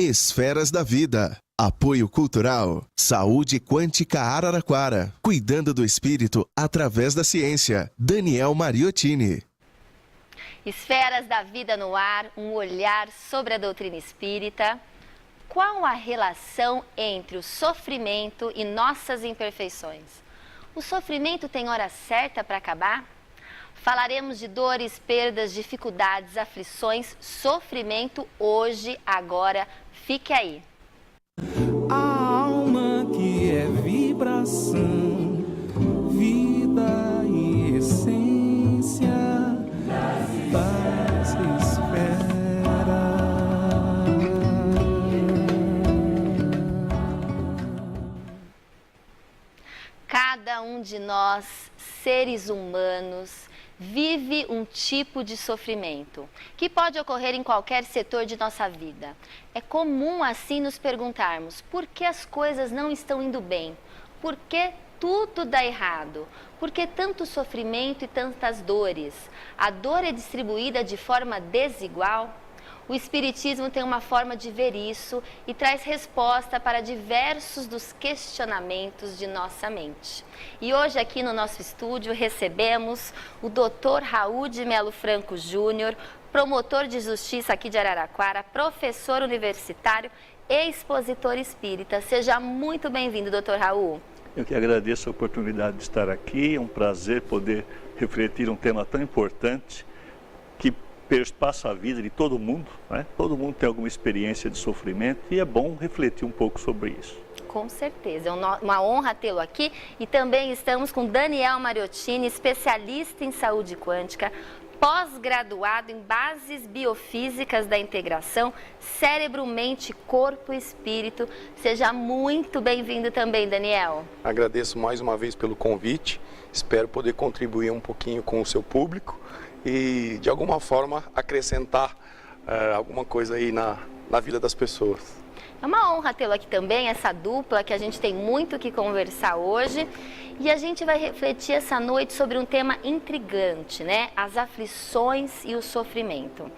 Esferas da Vida. Apoio Cultural. Saúde Quântica Araraquara. Cuidando do espírito através da ciência. Daniel Mariottini. Esferas da Vida no ar, um olhar sobre a doutrina espírita. Qual a relação entre o sofrimento e nossas imperfeições? O sofrimento tem hora certa para acabar? Falaremos de dores, perdas, dificuldades, aflições, sofrimento hoje, agora. Fique aí. A alma que é vibração, vida e essência das esferas. Cada um de nós, seres humanos, vive um tipo de sofrimento que pode ocorrer em qualquer setor de nossa vida. É comum assim nos perguntarmos por que as coisas não estão indo bem, por que tudo dá errado, por que tanto sofrimento e tantas dores? A dor é distribuída de forma desigual? O Espiritismo tem uma forma de ver isso e traz resposta para diversos dos questionamentos de nossa mente. E hoje aqui no nosso estúdio recebemos o Dr. Raul de Melo Franco Júnior, promotor de justiça aqui de Araraquara, professor universitário e expositor espírita. Seja muito bem-vindo, Dr. Raul. Eu que agradeço a oportunidade de estar aqui, é um prazer poder refletir um tema tão importante que perspassa a vida de todo mundo, né? Todo mundo tem alguma experiência de sofrimento e é bom refletir um pouco sobre isso. Com certeza, é uma honra tê-lo aqui e também estamos com Daniel Mariottini, especialista em saúde quântica, pós-graduado em bases biofísicas da integração, cérebro, mente, corpo e espírito. Seja muito bem-vindo também, Daniel. Agradeço mais uma vez pelo convite, espero poder contribuir um pouquinho com o seu público e de alguma forma acrescentar alguma coisa aí na vida das pessoas. É uma honra tê-lo aqui também, essa dupla que a gente tem muito o que conversar hoje. E a gente vai refletir essa noite sobre um tema intrigante, né? As aflições e o sofrimento.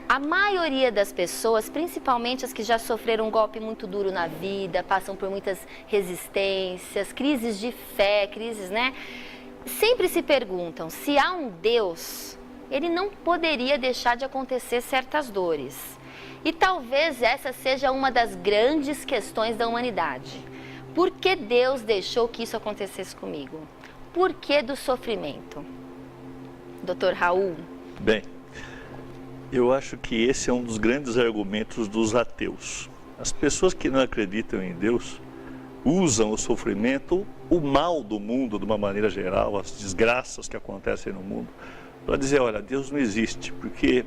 A maioria das pessoas, principalmente as que já sofreram um golpe muito duro na vida, passam por muitas resistências, crises de fé, crises, né? Sempre se perguntam, se há um Deus, ele não poderia deixar de acontecer certas dores. E talvez essa seja uma das grandes questões da humanidade. Por que Deus deixou que isso acontecesse comigo? Por que do sofrimento? Dr. Raul? Bem, eu acho que esse é um dos grandes argumentos dos ateus. As pessoas que não acreditam em Deus usam o sofrimento, o mal do mundo de uma maneira geral, as desgraças que acontecem no mundo, para dizer, olha, Deus não existe, porque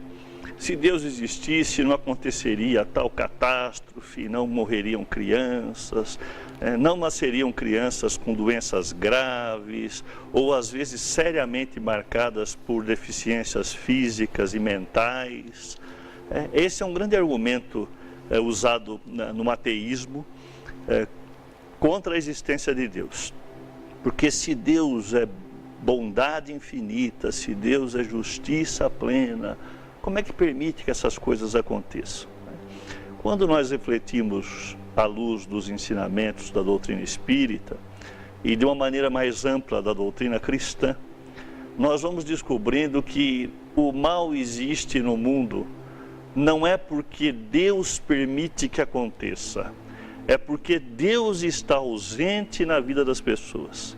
se Deus existisse não aconteceria tal catástrofe, não morreriam crianças, não nasceriam crianças com doenças graves, ou às vezes seriamente marcadas por deficiências físicas e mentais. Esse é um grande argumento usado no ateísmo, contra a existência de Deus. Porque se Deus é bondade infinita, se Deus é justiça plena, como é que permite que essas coisas aconteçam? Quando nós refletimos à luz dos ensinamentos da doutrina espírita e de uma maneira mais ampla da doutrina cristã, nós vamos descobrindo que o mal existe no mundo não é porque Deus permite que aconteça, é porque Deus está ausente na vida das pessoas.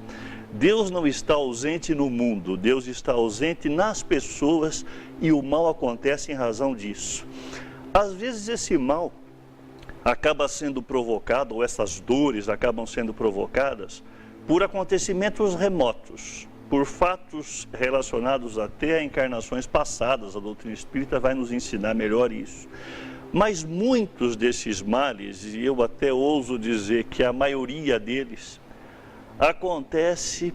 Deus não está ausente no mundo, Deus está ausente nas pessoas e o mal acontece em razão disso. Às vezes esse mal acaba sendo provocado, ou essas dores acabam sendo provocadas por acontecimentos remotos, por fatos relacionados até a encarnações passadas. A doutrina espírita vai nos ensinar melhor isso. Mas muitos desses males, e eu até ouso dizer que a maioria deles, acontece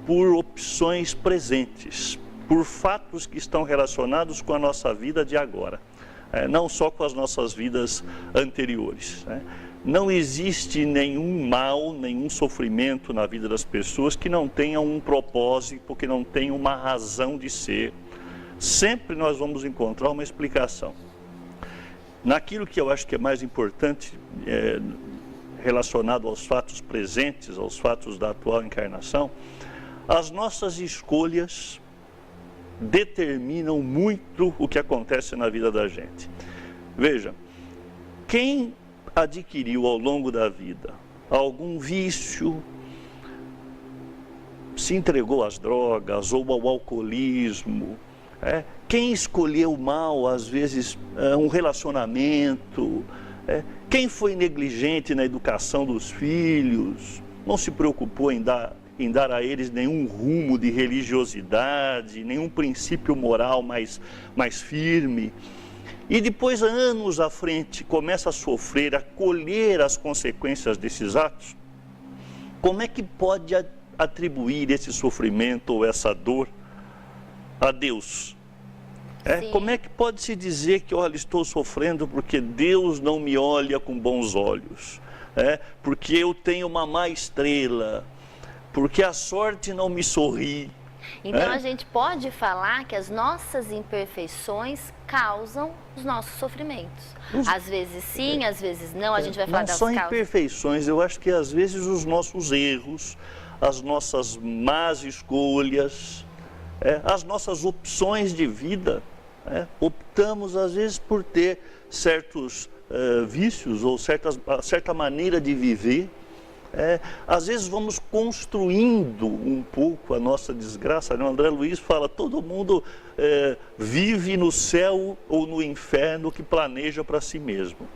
por opções presentes, por fatos que estão relacionados com a nossa vida de agora, não só com as nossas vidas anteriores. Não existe nenhum mal, nenhum sofrimento na vida das pessoas que não tenha um propósito, que não tenha uma razão de ser. Sempre nós vamos encontrar uma explicação. naquilo que eu acho que é mais importante, relacionado aos fatos presentes, aos fatos da atual encarnação, as nossas escolhas determinam muito o que acontece na vida da gente. Veja, quem adquiriu ao longo da vida algum vício, se entregou às drogas ou ao alcoolismo, quem escolheu mal, às vezes, um relacionamento, quem foi negligente na educação dos filhos, não se preocupou em dar a eles nenhum rumo de religiosidade, nenhum princípio moral mais firme, e depois, anos à frente, começa a sofrer, a colher as consequências desses atos, como é que pode atribuir esse sofrimento ou essa dor a Deus? Como é que pode se dizer que, olha, estou sofrendo porque Deus não me olha com bons olhos, porque eu tenho uma má estrela, porque a sorte não me sorri? Então a gente pode falar que as nossas imperfeições causam os nossos sofrimentos. Às vezes sim, às vezes não, a gente vai falar das causas. Não são imperfeições, eu acho que às vezes os nossos erros, as nossas más escolhas, as nossas opções de vida, optamos às vezes por ter certos vícios ou certa maneira de viver. Às vezes vamos construindo um pouco a nossa desgraça, né? O André Luiz fala, todo mundo vive no céu ou no inferno que planeja para si mesmo.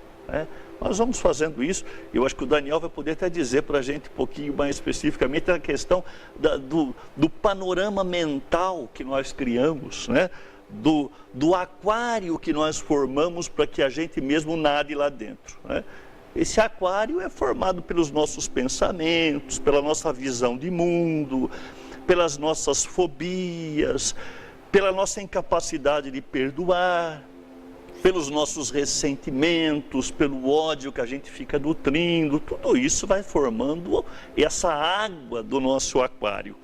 Nós vamos fazendo isso, eu acho que o Daniel vai poder até dizer para a gente um pouquinho mais especificamente a questão do panorama mental que nós criamos, né? Do aquário que nós formamos para que a gente mesmo nade lá dentro, né? Esse aquário é formado pelos nossos pensamentos, pela nossa visão de mundo, pelas nossas fobias, pela nossa incapacidade de perdoar, pelos nossos ressentimentos, pelo ódio que a gente fica nutrindo. Tudo isso vai formando essa água do nosso aquário.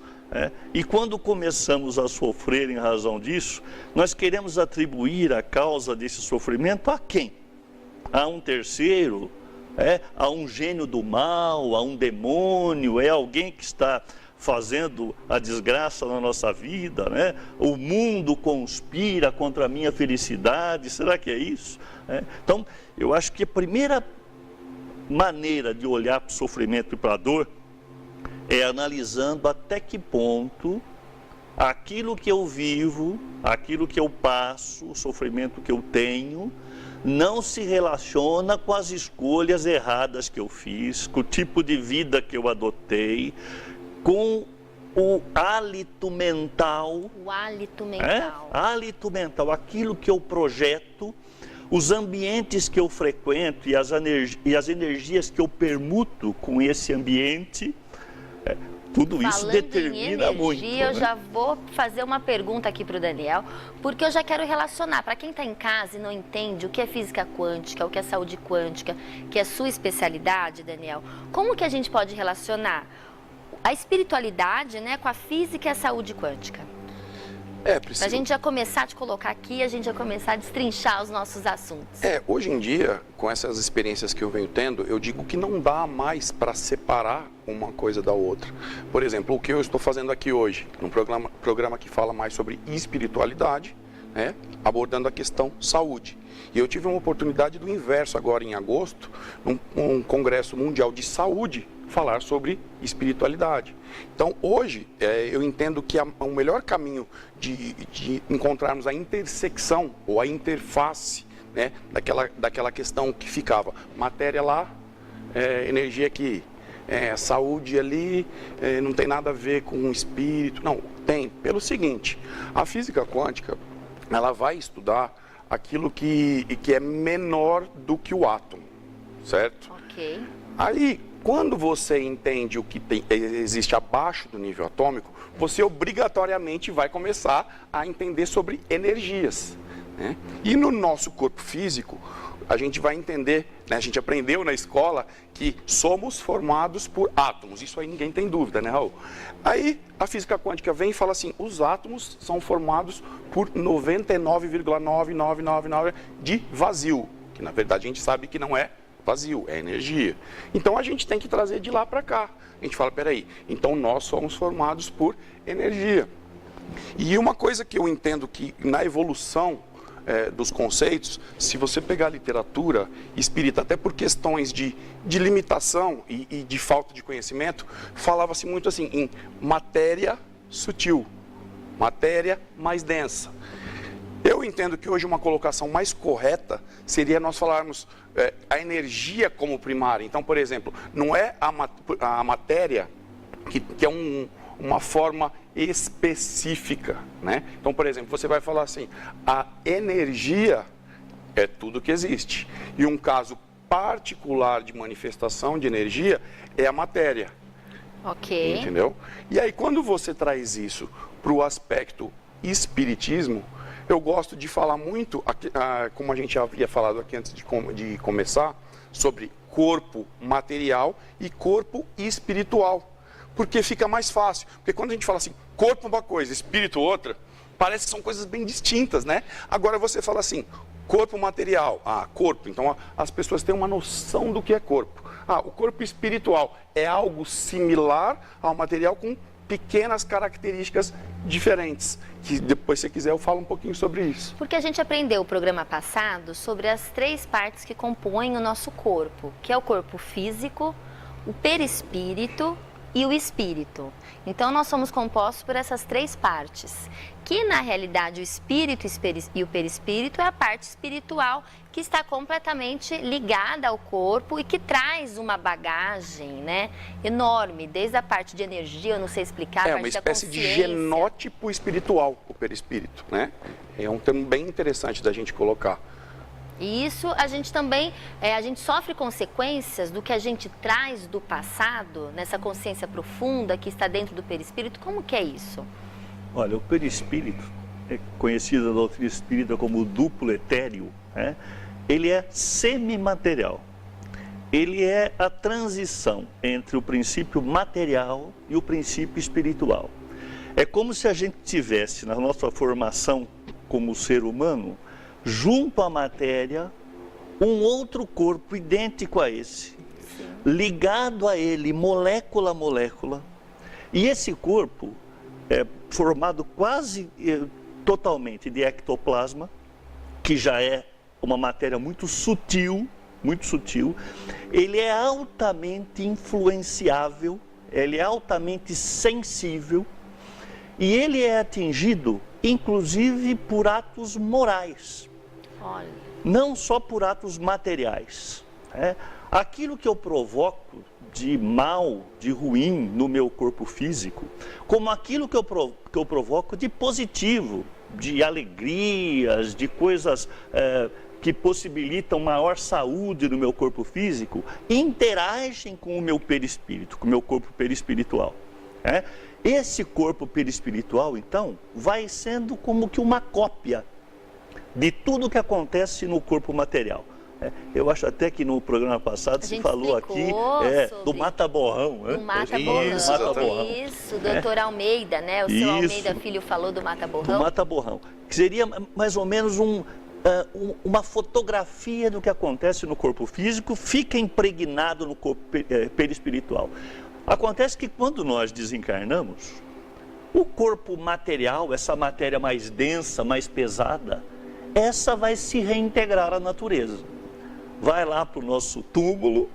E quando começamos a sofrer em razão disso, nós queremos atribuir a causa desse sofrimento a quem? A um terceiro? A um gênio do mal, a um demônio, alguém que está fazendo a desgraça na nossa vida, né? O mundo conspira contra a minha felicidade, será que é isso? Então, eu acho que a primeira maneira de olhar para o sofrimento e para a dor é analisando até que ponto aquilo que eu vivo, aquilo que eu passo, o sofrimento que eu tenho, não se relaciona com as escolhas erradas que eu fiz, com o tipo de vida que eu adotei, com o hálito mental. O hálito mental. Hálito mental, aquilo que eu projeto, os ambientes que eu frequento e as energias que eu permuto com esse ambiente. Tudo isso Falando determina em energia, muito. Eu já vou fazer uma pergunta aqui para o Daniel, porque eu já quero relacionar. Para quem está em casa e não entende o que é física quântica, o que é saúde quântica, que é sua especialidade, Daniel, como que a gente pode relacionar a espiritualidade, né, com a física e a saúde quântica? Priscila. Para a gente já começar a te colocar aqui, a gente já começar a destrinchar os nossos assuntos. Hoje em dia, com essas experiências que eu venho tendo, eu digo que não dá mais para separar uma coisa da outra. Por exemplo, o que eu estou fazendo aqui hoje, num programa que fala mais sobre espiritualidade, né, abordando a questão saúde. E eu tive uma oportunidade do inverso agora em agosto, num congresso mundial de saúde, falar sobre espiritualidade. Então, hoje, eu entendo que o melhor caminho de encontrarmos a intersecção ou a interface, né, daquela questão que ficava matéria lá, energia aqui, saúde ali, não tem nada a ver com o espírito. Não, tem. Pelo seguinte, a física quântica, ela vai estudar aquilo que é menor do que o átomo, certo? Ok. Aí, quando você entende o que existe abaixo do nível atômico, você obrigatoriamente vai começar a entender sobre energias, né? E no nosso corpo físico, a gente vai entender, né, a gente aprendeu na escola que somos formados por átomos. Isso aí ninguém tem dúvida, né, Raul? Aí a física quântica vem e fala assim, os átomos são formados por 99,9999 de vazio. que na verdade a gente sabe que não é vazio, é energia. Então a gente tem que trazer de lá para cá. A gente fala, peraí, então nós somos formados por energia. E uma coisa que eu entendo que na evolução dos conceitos, se você pegar a literatura espírita, até por questões de limitação e de falta de conhecimento, falava-se muito assim em matéria sutil, matéria mais densa. Eu entendo que hoje uma colocação mais correta seria nós falarmos a energia como primária. Então, por exemplo, não é a matéria que é uma forma específica, né? Então, por exemplo, você vai falar assim, a energia é tudo que existe. E um caso particular de manifestação de energia é a matéria. Ok. Entendeu? E aí, quando você traz isso para o aspecto espiritismo, eu gosto de falar muito, como a gente havia falado aqui antes de começar, sobre corpo material e corpo espiritual. Porque fica mais fácil. Porque quando a gente fala assim, corpo uma coisa, espírito outra, parece que são coisas bem distintas, né? Agora você fala assim, corpo material, corpo. Então as pessoas têm uma noção do que é corpo. O corpo espiritual é algo similar ao material com pequenas características diferentes. Que depois, se quiser, eu falo um pouquinho sobre isso. Porque a gente aprendeu o programa passado sobre as 3 partes que compõem o nosso corpo, que é o corpo físico, o perispírito e o espírito. Então, nós somos compostos por essas 3 partes, que na realidade o espírito e o perispírito é a parte espiritual que está completamente ligada ao corpo e que traz uma bagagem, né, enorme, desde a parte de energia, eu não sei explicar, É uma espécie de genótipo espiritual, o perispírito, né? É um termo bem interessante da gente colocar. E isso a gente também, a gente sofre consequências do que a gente traz do passado, nessa consciência profunda que está dentro do perispírito. Como que é isso? Olha, o perispírito, é conhecido na doutrina espírita como duplo etéreo, né? Ele é semimaterial. Ele é a transição entre o princípio material e o princípio espiritual. É como se a gente tivesse na nossa formação como ser humano, junto à matéria, um outro corpo idêntico a esse, ligado a ele, molécula a molécula. E esse corpo é formado quase totalmente de ectoplasma, que já é uma matéria muito sutil, ele é altamente influenciável, ele é altamente sensível e ele é atingido, inclusive, por atos morais. Olha. Não só por atos materiais. Aquilo que eu provoco de mal, de ruim no meu corpo físico, como aquilo que eu provoco de positivo, de alegrias, de coisas que possibilitam maior saúde no meu corpo físico, interagem com o meu perispírito, com o meu corpo perispiritual. Esse corpo perispiritual, então, vai sendo como que uma cópia de tudo que acontece no corpo material. Eu acho até que no programa passado se falou aqui do mata-borrão. Do mata-borrão. Isso, doutor Almeida, né? O seu Almeida Filho falou do mata-borrão. Do mata-borrão, que seria mais ou menos uma fotografia do que acontece no corpo físico, fica impregnado no corpo perispiritual. Acontece que quando nós desencarnamos, o corpo material, essa matéria mais densa, mais pesada, essa vai se reintegrar à natureza. Vai lá para o nosso túmulo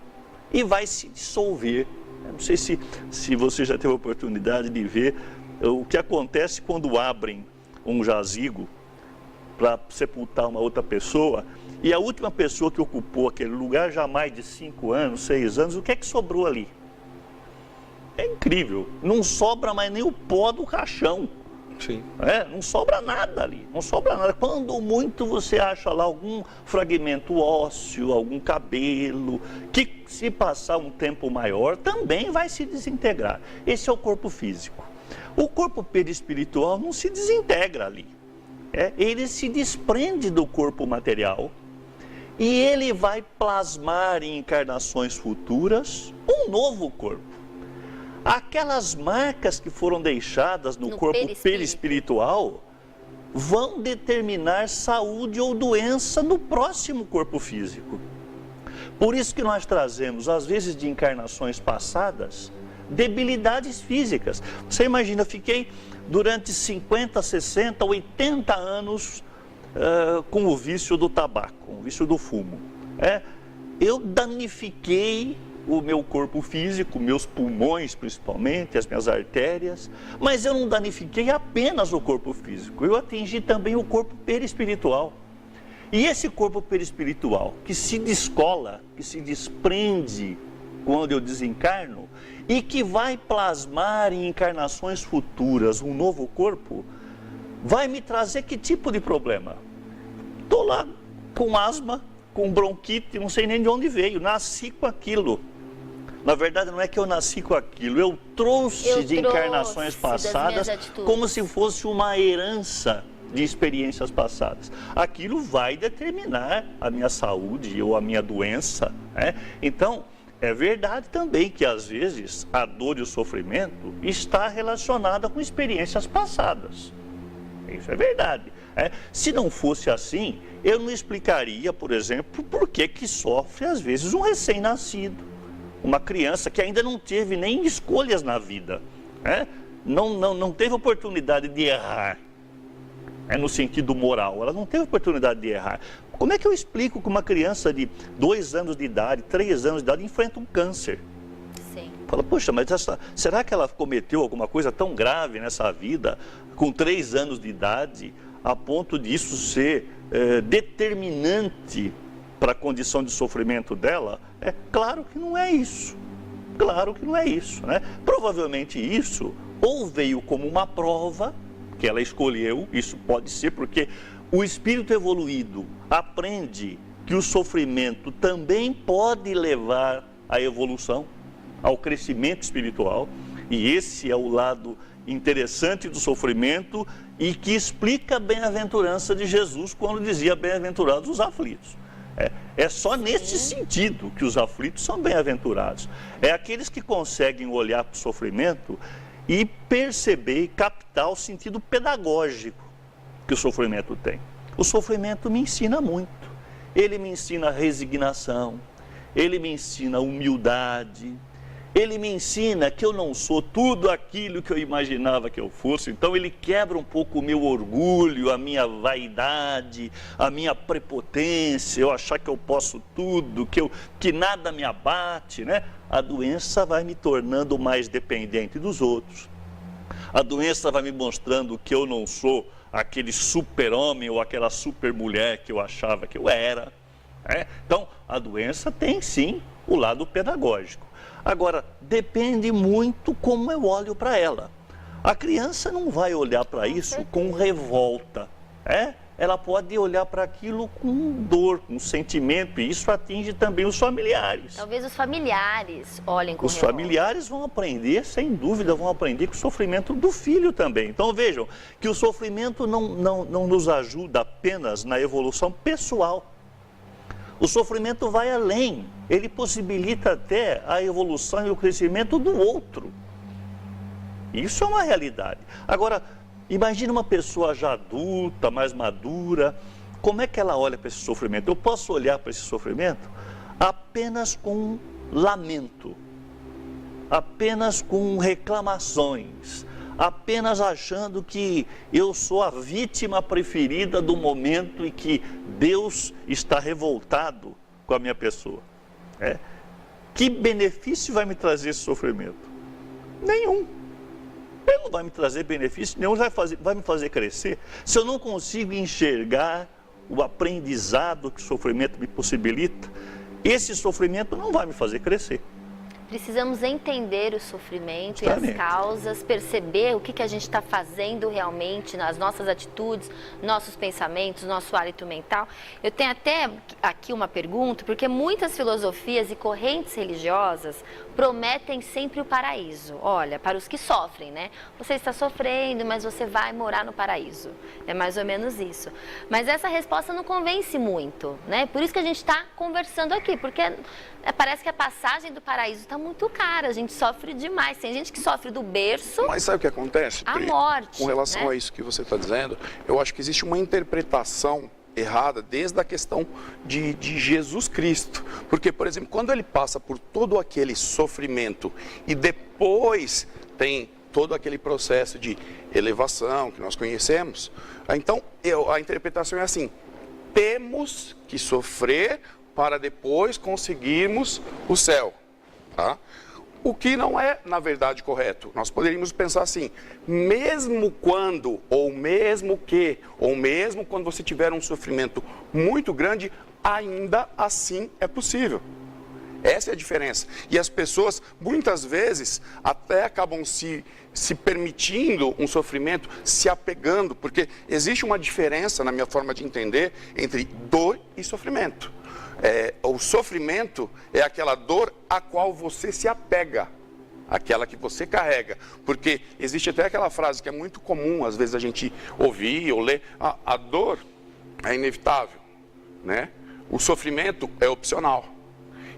e vai se dissolver. Eu não sei se você já teve a oportunidade de ver o que acontece quando abrem um jazigo para sepultar uma outra pessoa, e a última pessoa que ocupou aquele lugar, já há mais de 5 anos, 6 anos, o que é que sobrou ali? É incrível, não sobra mais nem o pó do caixão. Sim. Não sobra nada ali, não sobra nada. Quando muito você acha lá algum fragmento ósseo, algum cabelo, que se passar um tempo maior também vai se desintegrar. Esse é o corpo físico. O corpo perispiritual não se desintegra ali. Ele se desprende do corpo material e ele vai plasmar em encarnações futuras um novo corpo. Aquelas marcas que foram deixadas no corpo perispiritual vão determinar saúde ou doença no próximo corpo físico. Por isso que nós trazemos, às vezes de encarnações passadas, debilidades físicas. Você imagina, eu fiquei durante 50, 60, 80 anos com o vício do tabaco, o vício do fumo. Eu danifiquei o meu corpo físico, meus pulmões principalmente, as minhas artérias, mas eu não danifiquei apenas o corpo físico, eu atingi também o corpo perispiritual. E esse corpo perispiritual que se descola, que se desprende quando eu desencarno e que vai plasmar em encarnações futuras um novo corpo, vai me trazer que tipo de problema? Estou lá com asma, com bronquite, não sei nem de onde veio, nasci com aquilo. Na verdade, não é que eu nasci com aquilo, eu trouxe de encarnações passadas como se fosse uma herança de experiências passadas. Aquilo vai determinar a minha saúde ou a minha doença, né? Então, é verdade também que às vezes a dor e o sofrimento está relacionada com experiências passadas. Isso é verdade. Se não fosse assim, eu não explicaria, por exemplo, por que sofre às vezes um recém-nascido. Uma criança que ainda não teve nem escolhas na vida, não teve oportunidade de errar, no sentido moral, ela não teve oportunidade de errar. Como é que eu explico que uma criança de 2 anos de idade, 3 anos de idade, enfrenta um câncer? Sim. Fala, poxa, mas será que ela cometeu alguma coisa tão grave nessa vida, com 3 anos de idade, a ponto disso ser determinante para a condição de sofrimento dela? Claro que não é isso. Claro que não é isso, né? Provavelmente isso ou veio como uma prova que ela escolheu, isso pode ser porque o espírito evoluído aprende que o sofrimento também pode levar à evolução, ao crescimento espiritual, e esse é o lado interessante do sofrimento e que explica a bem-aventurança de Jesus quando dizia bem-aventurados os aflitos. É só nesse sentido que os aflitos são bem-aventurados. É aqueles que conseguem olhar para o sofrimento e perceber e captar o sentido pedagógico que o sofrimento tem. O sofrimento me ensina muito. Ele me ensina resignação, ele me ensina humildade, ele me ensina que eu não sou tudo aquilo que eu imaginava que eu fosse. Então ele quebra um pouco o meu orgulho, a minha vaidade, a minha prepotência, eu achar que eu posso tudo, que nada me abate, né? A doença vai me tornando mais dependente dos outros. A doença vai me mostrando que eu não sou aquele super-homem ou aquela super-mulher que eu achava que eu era. Então, a doença tem sim o lado pedagógico. Agora, depende muito como eu olho para ela. A criança não vai olhar para isso com revolta, Ela pode olhar para aquilo com dor, com sentimento, e isso atinge também os familiares. Talvez os familiares olhem com revolta. Os familiares vão aprender, sem dúvida, vão aprender com o sofrimento do filho também. Então vejam que o sofrimento não nos ajuda apenas na evolução pessoal. O sofrimento vai além, ele possibilita até a evolução e o crescimento do outro. Isso é uma realidade. Agora, imagine uma pessoa já adulta, mais madura, como é que ela olha para esse sofrimento? Eu posso olhar para esse sofrimento apenas com lamento, apenas com reclamações, apenas achando que eu sou a vítima preferida do momento e que Deus está revoltado com a minha pessoa. Que benefício vai me trazer esse sofrimento? Nenhum. Ele não vai me trazer benefício nenhum, vai me fazer crescer. Se eu não consigo enxergar o aprendizado que o sofrimento me possibilita, esse sofrimento não vai me fazer crescer. Precisamos entender o sofrimento e as causas, perceber o que a gente está fazendo realmente nas nossas atitudes, nossos pensamentos, nosso hálito mental. Eu tenho até aqui uma pergunta, porque muitas filosofias e correntes religiosas prometem sempre o paraíso. Olha, para os que sofrem, né? Você está sofrendo, mas você vai morar no paraíso. É mais ou menos isso. Mas essa resposta não convence muito, né? Por isso que a gente está conversando aqui, porque parece que a passagem do paraíso está muito cara, a gente sofre demais. Tem gente que sofre do berço. Mas sabe o que acontece, A Pri? morte. Com relação né? a isso que você está dizendo, eu acho que existe uma interpretação errada desde a questão de Jesus Cristo. Porque, por exemplo, quando ele passa por todo aquele sofrimento e depois tem todo aquele processo de elevação que nós conhecemos, então a interpretação é assim: temos que sofrer para depois conseguirmos o céu, tá? O que não é, na verdade, correto. Nós poderíamos pensar assim: mesmo quando, ou mesmo quando você tiver um sofrimento muito grande, ainda assim é possível. Essa é a diferença. E as pessoas, muitas vezes, até acabam se permitindo um sofrimento, se apegando, porque existe uma diferença, na minha forma de entender, entre dor e sofrimento. O sofrimento é aquela dor a qual você se apega, aquela que você carrega. Porque existe até aquela frase que é muito comum, às vezes, a gente ouvir ou ler: a dor é inevitável, né? O sofrimento é opcional.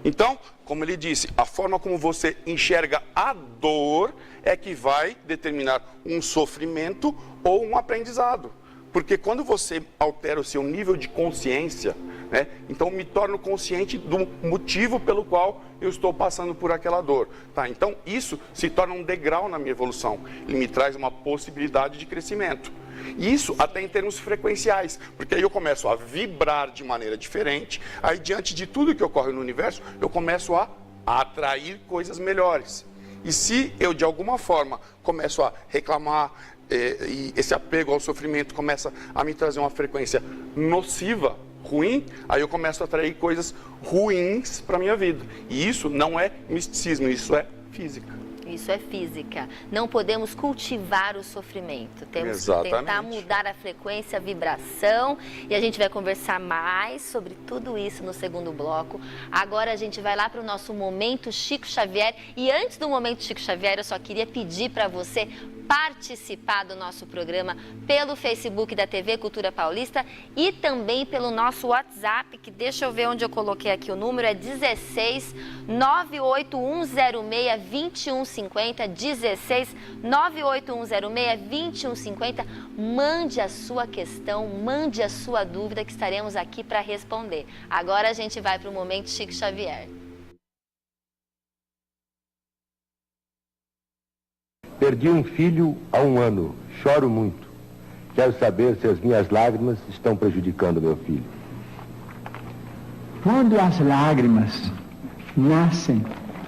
Então, como ele disse, a forma como você enxerga a dor é que vai determinar um sofrimento ou um aprendizado. Porque quando você altera o seu nível de consciência, né, então me torno consciente do motivo pelo qual eu estou passando por aquela dor. Tá? Então isso se torna um degrau na minha evolução. Ele me traz uma possibilidade de crescimento. Isso até em termos frequenciais, porque aí eu começo a vibrar de maneira diferente, aí diante de tudo que ocorre no universo, eu começo a atrair coisas melhores. E se eu de alguma forma começo a reclamar, e esse apego ao sofrimento começa a me trazer uma frequência nociva, ruim, aí eu começo a atrair coisas ruins para a minha vida. E isso não é misticismo, isso é física. Isso é física. Não podemos cultivar o sofrimento. Temos Exatamente. que tentar mudar a frequência, a vibração. E a gente vai conversar mais sobre tudo isso no segundo bloco. Agora a gente vai lá para o nosso Momento Chico Xavier. E antes do Momento Chico Xavier, eu só queria pedir para você participar do nosso programa pelo Facebook da TV Cultura Paulista e também pelo nosso WhatsApp, que deixa eu ver onde eu coloquei aqui o número, é 16 98106 2150, 16 98106 2150. Mande a sua questão, mande a sua dúvida, que estaremos aqui para responder. Agora a gente vai para o Momento Chico Xavier. Perdi um filho há 1 ano. Choro muito. Quero saber se as minhas lágrimas estão prejudicando meu filho. Quando as lágrimas nascem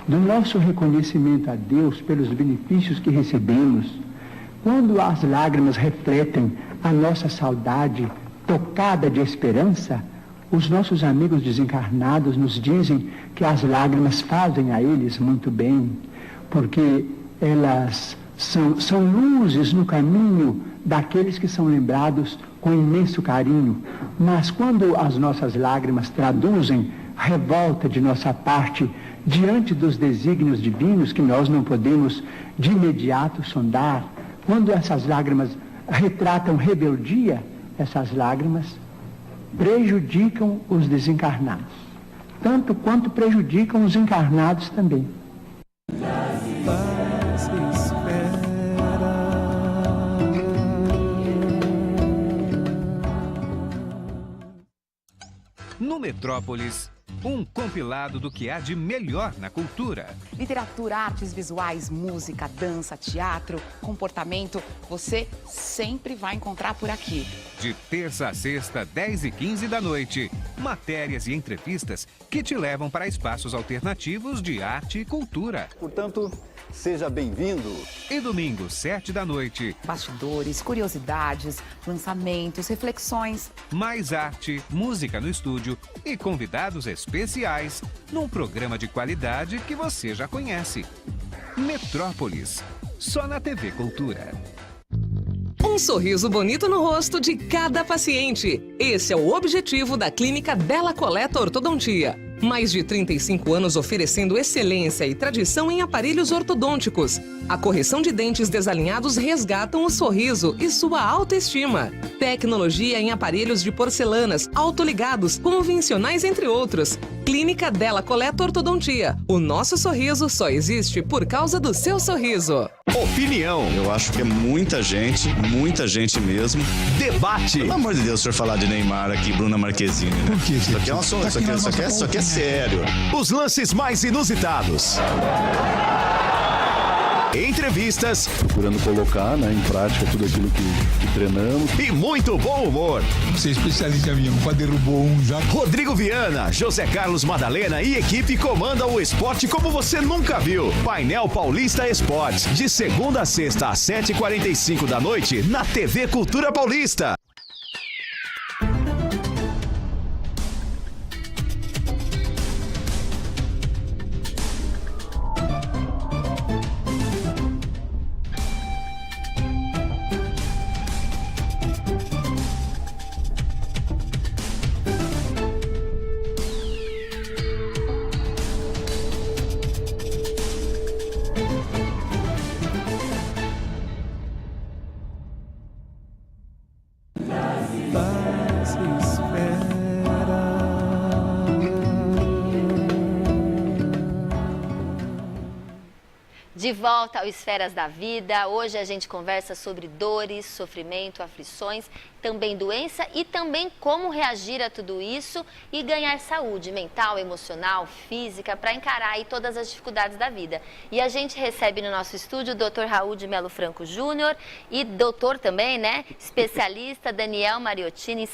do nosso reconhecimento a Deus pelos benefícios que recebemos, quando as lágrimas refletem a nossa saudade tocada de esperança, os nossos amigos desencarnados nos dizem que as lágrimas fazem a eles muito bem, porque elas são luzes no caminho daqueles que são lembrados com imenso carinho. Mas quando as nossas lágrimas traduzem revolta de nossa parte diante dos desígnios divinos que nós não podemos de imediato sondar, quando essas lágrimas retratam rebeldia, essas lágrimas prejudicam os desencarnados, tanto quanto prejudicam os encarnados também. No Metrópolis, um compilado do que há de melhor na cultura. Literatura, artes visuais, música, dança, teatro, comportamento, você sempre vai encontrar por aqui. De terça a sexta, 10h15 da noite. Matérias e entrevistas que te levam para espaços alternativos de arte e cultura. Portanto, seja bem-vindo. E domingo, 7 da noite. Bastidores, curiosidades, lançamentos, reflexões. Mais arte, música no estúdio e convidados especiais num programa de qualidade que você já conhece. Metrópolis, só na TV Cultura. Um sorriso bonito no rosto de cada paciente. Esse é o objetivo da Clínica Bela Coleta Ortodontia. Mais de 35 anos oferecendo excelência e tradição em aparelhos ortodônticos. A correção de dentes desalinhados resgatam o sorriso e sua autoestima. Tecnologia em aparelhos de porcelanas, autoligados, convencionais, entre outros. Clínica Della Coleta Ortodontia. O nosso sorriso só existe por causa do seu sorriso. Opinião. Eu acho que é muita gente mesmo. Debate. Pelo amor de Deus, o senhor falar de Neymar aqui, Bruna Marquezine. Né? Por que, isso aqui é um assunto, isso aqui é sério. Os lances mais inusitados. Entrevistas. Procurando colocar, em prática tudo aquilo que treinamos. E muito bom humor. Você é especialista em avião, quase derrubou um já. Rodrigo Viana, José Carlos Madalena e equipe comandam o esporte como você nunca viu. Painel Paulista Esportes, de segunda a sexta às 7h45 da noite, na TV Cultura Paulista. De volta ao Esferas da Vida, hoje a gente conversa sobre dores, sofrimento, aflições, também doença e também como reagir a tudo isso e ganhar saúde mental, emocional, física, para encarar aí todas as dificuldades da vida. E a gente recebe no nosso estúdio o Dr. Raul de Melo Franco Júnior e doutor também, especialista Daniel Mariottini em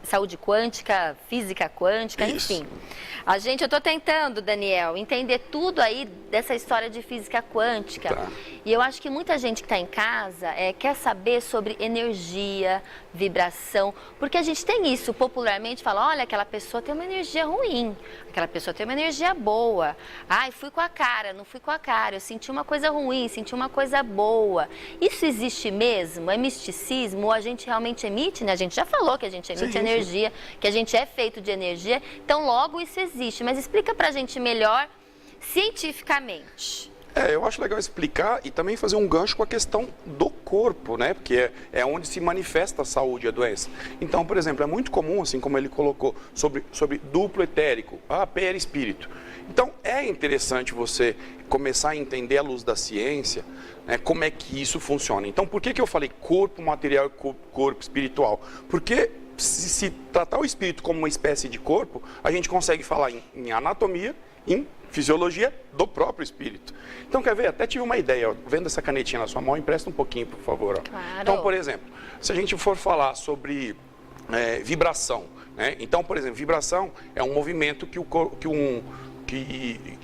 saúde quântica, física quântica, enfim. Eu tô tentando, Daniel, entender tudo aí dessa história de física quântica. Tá. E eu acho que muita gente que está em casa quer saber sobre energia, vibração, porque a gente tem isso, popularmente fala, olha, aquela pessoa tem uma energia ruim, aquela pessoa tem uma energia boa. Ai, fui com a cara, não fui com a cara, eu senti uma coisa ruim, senti uma coisa boa. Isso existe mesmo? É misticismo? Ou a gente realmente emite, A gente já falou que a gente emite energia, que a gente é feito de energia, então logo isso existe. Mas explica pra gente melhor, cientificamente. Eu acho legal explicar e também fazer um gancho com a questão do corpo, Porque é onde se manifesta a saúde e a doença. Então, por exemplo, é muito comum, assim como ele colocou, sobre duplo etérico, perispírito. Então, é interessante você começar a entender à luz da ciência, como é que isso funciona. Então, por que eu falei corpo material e corpo espiritual? Porque se tratar o espírito como uma espécie de corpo, a gente consegue falar em anatomia, em fisiologia do próprio espírito. Então, quer ver? Até tive uma ideia, vendo essa canetinha na sua mão, empresta um pouquinho, por favor. Claro. Então, por exemplo, se a gente for falar sobre vibração, Então, por exemplo, vibração é um movimento que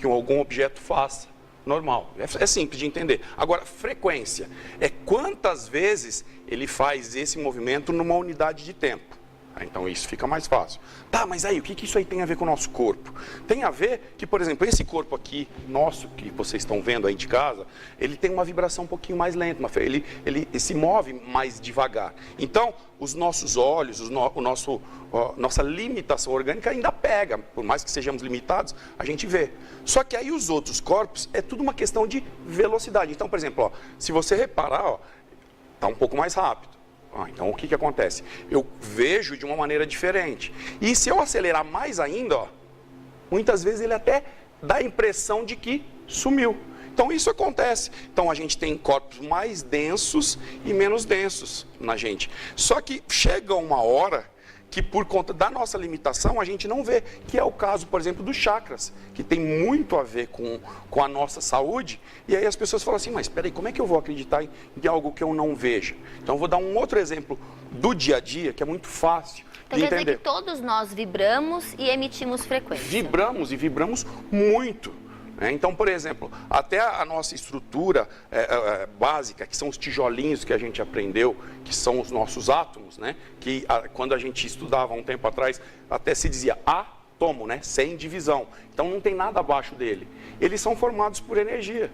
algum objeto faça, normal. É simples de entender. Agora, frequência é quantas vezes ele faz esse movimento numa unidade de tempo. Então isso fica mais fácil. Tá, mas aí, o que isso aí tem a ver com o nosso corpo? Tem a ver que, por exemplo, esse corpo aqui, nosso, que vocês estão vendo aí de casa, ele tem uma vibração um pouquinho mais lenta, ele se move mais devagar. Então, os nossos olhos, nossa limitação orgânica ainda pega, por mais que sejamos limitados, a gente vê. Só que aí os outros corpos, é tudo uma questão de velocidade. Então, por exemplo, se você reparar, está um pouco mais rápido. Então, o que acontece? Eu vejo de uma maneira diferente. E se eu acelerar mais ainda, muitas vezes ele até dá a impressão de que sumiu. Então, isso acontece. Então, a gente tem corpos mais densos e menos densos na gente. Só que chega uma hora que, por conta da nossa limitação, a gente não vê, que é o caso, por exemplo, dos chakras, que tem muito a ver com a nossa saúde, e aí as pessoas falam assim, mas espera aí, como é que eu vou acreditar em algo que eu não vejo? Então, eu vou dar um outro exemplo do dia a dia, que é muito fácil de entender. Quer dizer que todos nós vibramos e emitimos frequência. Vibramos, e vibramos muito. Então, por exemplo, até a nossa estrutura básica, que são os tijolinhos que a gente aprendeu, que são os nossos átomos, que quando a gente estudava um tempo atrás, até se dizia átomo, sem divisão. Então, não tem nada abaixo dele. Eles são formados por energia.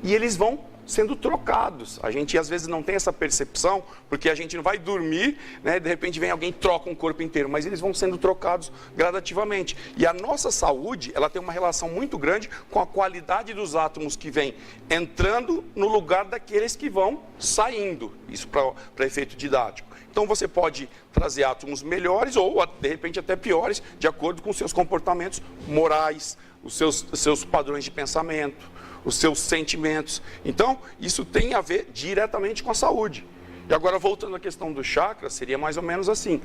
E eles vão sendo trocados. A gente às vezes não tem essa percepção, porque a gente não vai dormir, né? De repente vem alguém e troca um corpo inteiro, mas eles vão sendo trocados gradativamente. E a nossa saúde, ela tem uma relação muito grande com a qualidade dos átomos que vêm entrando no lugar daqueles que vão saindo. Isso para efeito didático. Então você pode trazer átomos melhores ou de repente até piores, de acordo com os seus comportamentos morais, os seus padrões de pensamento, os seus sentimentos. Então, isso tem a ver diretamente com a saúde. E agora, voltando à questão do chakra, seria mais ou menos assim.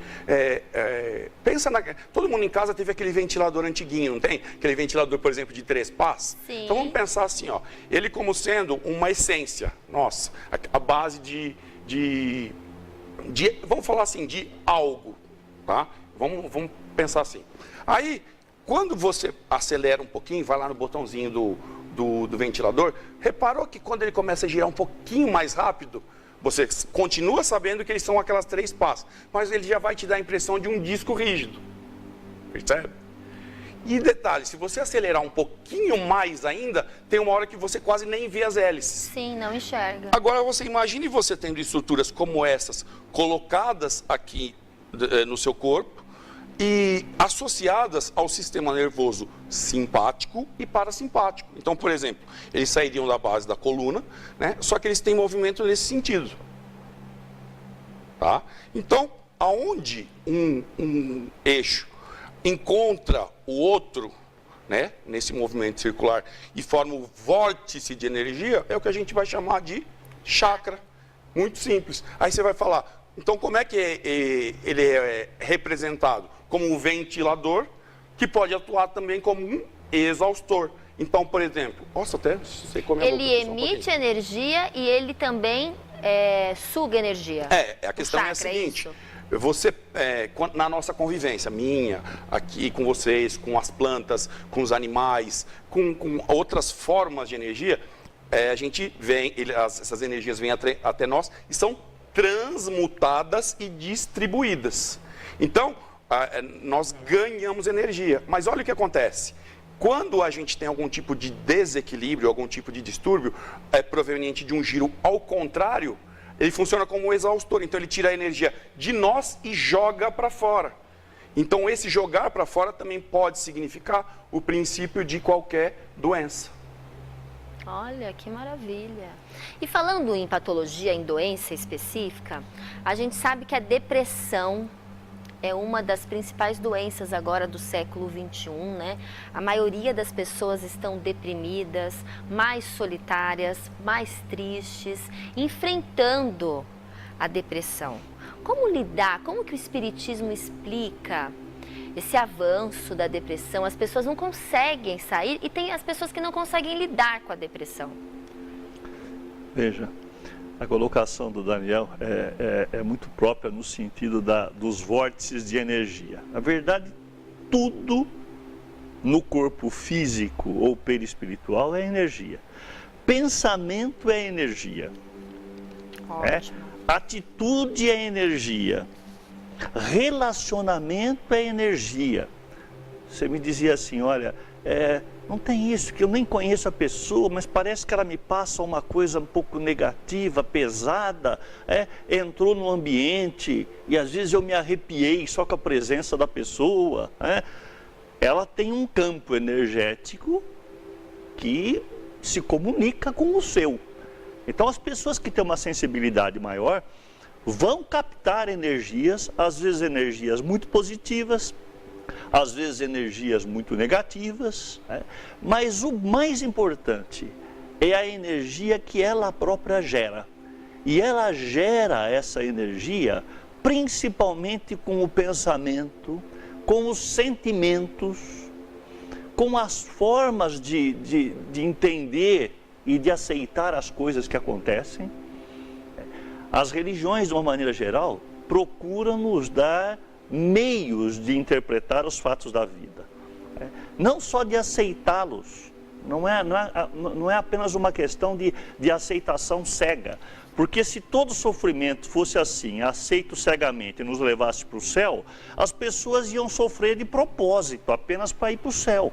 Todo mundo em casa teve aquele ventilador antiguinho, não tem? Aquele ventilador, por exemplo, de 3 pás? Sim. Então, vamos pensar assim, ó, ele como sendo uma essência, nossa, a base vamos falar assim, de algo, tá? Vamos pensar assim. Aí, quando você acelera um pouquinho, vai lá no botãozinho do ventilador, reparou que quando ele começa a girar um pouquinho mais rápido, você continua sabendo que eles são aquelas 3 pás, mas ele já vai te dar a impressão de um disco rígido, percebe? E detalhe, se você acelerar um pouquinho mais ainda, tem uma hora que você quase nem vê as hélices. Sim, não enxerga. Agora você imagine você tendo estruturas como essas colocadas aqui no seu corpo, e associadas ao sistema nervoso simpático e parasimpático. Então, por exemplo, eles sairiam da base da coluna, né? Só que eles têm movimento nesse sentido. Tá? Então, aonde um eixo encontra o outro, né? Nesse movimento circular e forma o vórtice de energia, é o que a gente vai chamar de chakra. Muito simples. Aí você vai falar, então como é que ele é representado? Como um ventilador, que pode atuar também como um exaustor. Então, por exemplo, nossa, até sei como é. Ele emite energia e ele também suga energia. A questão é a seguinte, você, na nossa convivência, minha, aqui com vocês, com as plantas, com os animais, com outras formas de energia, a gente vem, essas energias vêm até nós e são transmutadas e distribuídas. Então, nós ganhamos energia. Mas olha o que acontece. Quando a gente tem algum tipo de desequilíbrio, algum tipo de distúrbio, proveniente de um giro ao contrário, ele funciona como um exaustor. Então ele tira a energia de nós e joga para fora. Então esse jogar para fora também pode significar o princípio de qualquer doença. Olha, que maravilha. E falando em patologia, em doença específica, a gente sabe que a depressão é uma das principais doenças agora do século XXI, né? A maioria das pessoas estão deprimidas, mais solitárias, mais tristes, enfrentando a depressão. Como lidar? Como que o Espiritismo explica esse avanço da depressão? As pessoas não conseguem sair e tem as pessoas que não conseguem lidar com a depressão. Veja, a colocação do Daniel é muito própria no sentido dos vórtices de energia. Na verdade, tudo no corpo físico ou perispiritual é energia. Pensamento é energia. Atitude é energia. Relacionamento é energia. Você me dizia assim, olha, não tem isso, que eu nem conheço a pessoa, mas parece que ela me passa uma coisa um pouco negativa, pesada, entrou no ambiente e às vezes eu me arrepiei só com a presença da pessoa. Ela tem um campo energético que se comunica com o seu. Então as pessoas que têm uma sensibilidade maior vão captar energias, às vezes energias muito positivas, às vezes energias muito negativas, mas o mais importante é a energia que ela própria gera. E ela gera essa energia principalmente com o pensamento, com os sentimentos, com as formas de entender e de aceitar as coisas que acontecem. As religiões, de uma maneira geral, procuram nos dar meios de interpretar os fatos da vida. Não só de aceitá-los, não é apenas uma questão de aceitação cega. Porque se todo sofrimento fosse assim, aceito cegamente e nos levasse para o céu, as pessoas iam sofrer de propósito, apenas para ir para o céu.